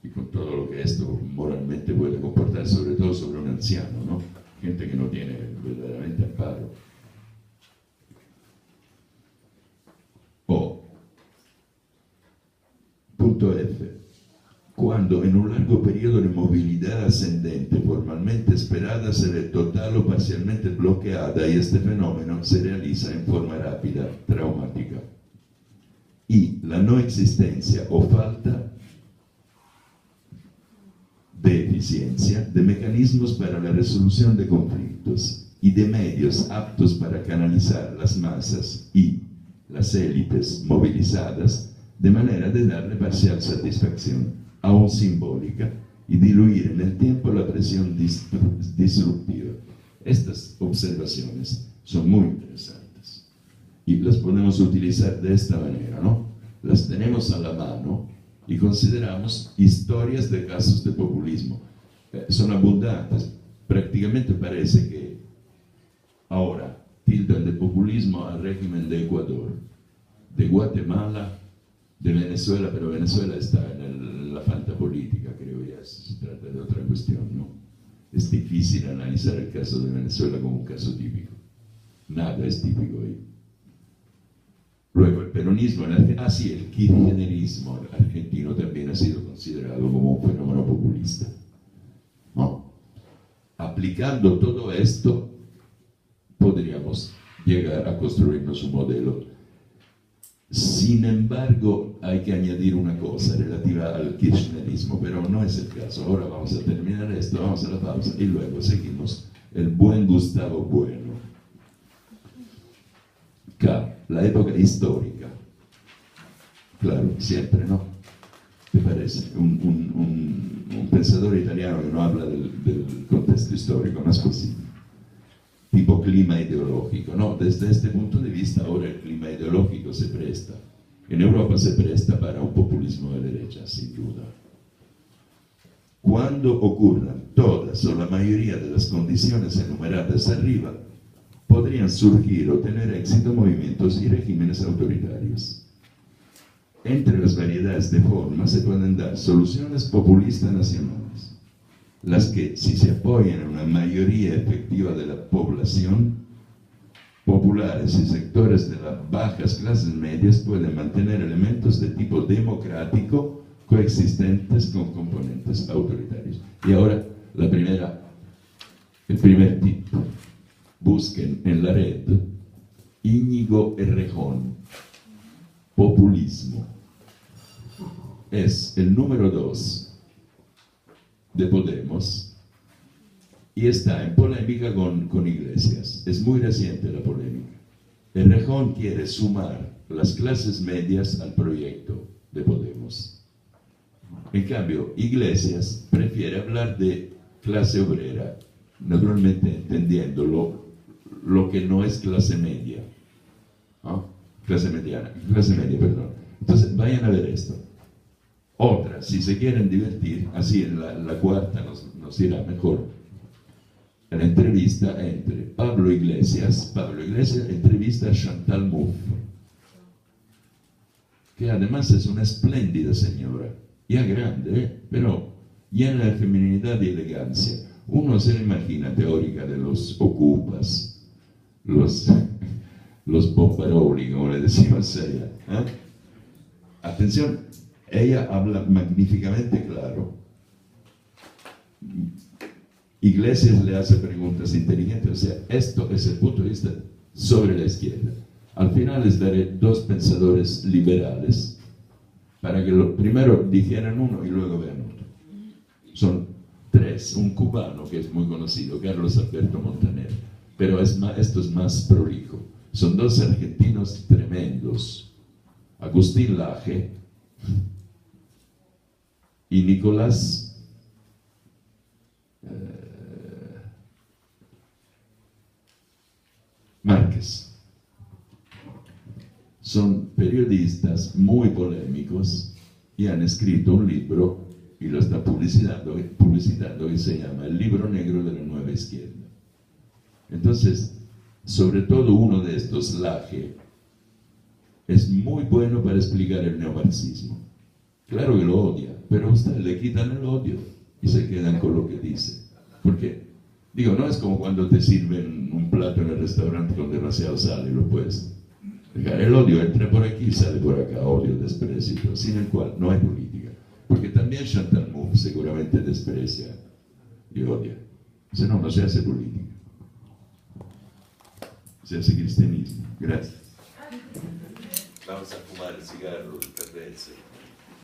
Y con todo lo que esto moralmente puede comportar, sobre todo sobre un anciano, ¿no? Gente que no tiene verdaderamente amparo. O, punto F. Cuando en un largo periodo de movilidad ascendente formalmente esperada se ve total o parcialmente bloqueada y este fenómeno se realiza en forma rápida, traumática. Y la no existencia o falta de eficiencia de mecanismos para la resolución de conflictos y de medios aptos para canalizar las masas y las élites movilizadas de manera de darle parcial satisfacción, aún simbólica, y diluir en el tiempo la presión disruptiva. Estas observaciones son muy interesantes y las podemos utilizar de esta manera, ¿no? Las tenemos a la mano y consideramos historias de casos de populismo. Son abundantes. Prácticamente parece que ahora tildan de populismo al régimen de Ecuador, de Guatemala, de Venezuela, pero Venezuela está en la falta política, creo ya se trata de otra cuestión, ¿no? Es difícil analizar el caso de Venezuela como un caso típico. Nada es típico ahí. Luego el peronismo, sí, el kirchnerismo argentino también ha sido considerado como un fenómeno populista, ¿no? Aplicando todo esto, podríamos llegar a construirnos un modelo. Sin embargo, hay que añadir una cosa relativa al kirchnerismo, pero no es el caso. Ahora vamos a terminar esto, vamos a la pausa y luego seguimos. El buen Gustavo Bueno. K. La época histórica. Claro, siempre, ¿no? ¿Te parece? Un pensador italiano que no habla del contexto histórico, no es posible. Tipo clima ideológico, ¿no? Desde este punto de vista ahora el clima ideológico se presta. En Europa se presta para un populismo de derecha, sin duda. Cuando ocurran todas o la mayoría de las condiciones enumeradas arriba, podrían surgir o tener éxito movimientos y regímenes autoritarios. Entre las variedades de formas se pueden dar soluciones populistas nacionales, las que, si se apoyan en una mayoría efectiva de la población, populares y sectores de las bajas clases medias, pueden mantener elementos de tipo democrático coexistentes con componentes autoritarios. Y ahora, el primer tip. Busquen en la red Íñigo Errejón, populismo. Es el número 2 de Podemos y está en polémica con Iglesias. Es muy reciente la polémica. Errejón quiere sumar las clases medias al proyecto de Podemos. En cambio, Iglesias prefiere hablar de clase obrera, naturalmente entendiendo lo que no es clase media, ¿no? Clase media, perdón. Entonces, vayan a ver esto. Otra, si se quieren divertir, así en la cuarta nos irá mejor. La entrevista entre Pablo Iglesias entrevista a Chantal Mouffe, que además es una espléndida señora, ya grande, pero llena de feminidad y elegancia. Uno se lo imagina teórica de los ocupas, los bombaroli, como le decimos a ella. Atención, ella habla magníficamente claro. Iglesias le hace preguntas inteligentes, o sea, esto es el punto de vista sobre la izquierda. Al final les daré dos pensadores liberales para que primero dijeran uno y luego vean otro. Son tres, un cubano que es muy conocido, Carlos Alberto Montaner, pero esto es más prolijo. Son dos argentinos tremendos, Agustín Laje y Nicolás Márquez. Son periodistas muy polémicos y han escrito un libro y lo está publicitando que se llama El Libro Negro de la Nueva Izquierda. Entonces, sobre todo uno de estos, Laje, es muy bueno para explicar el neomarxismo. Claro que lo odia, pero a usted le quitan el odio y se quedan con lo que dice. Porque, digo, no es como cuando te sirven un plato en el restaurante con demasiado sal y lo puedes dejar. El odio entra por aquí y sale por acá, odio, desprecio, sin el cual no hay política. Porque también Chantal Mouffe seguramente desprecia y odia. Si no, no se hace política. Se hace cristianismo. Gracias. Vamos a fumar el cigarro, el café, etc.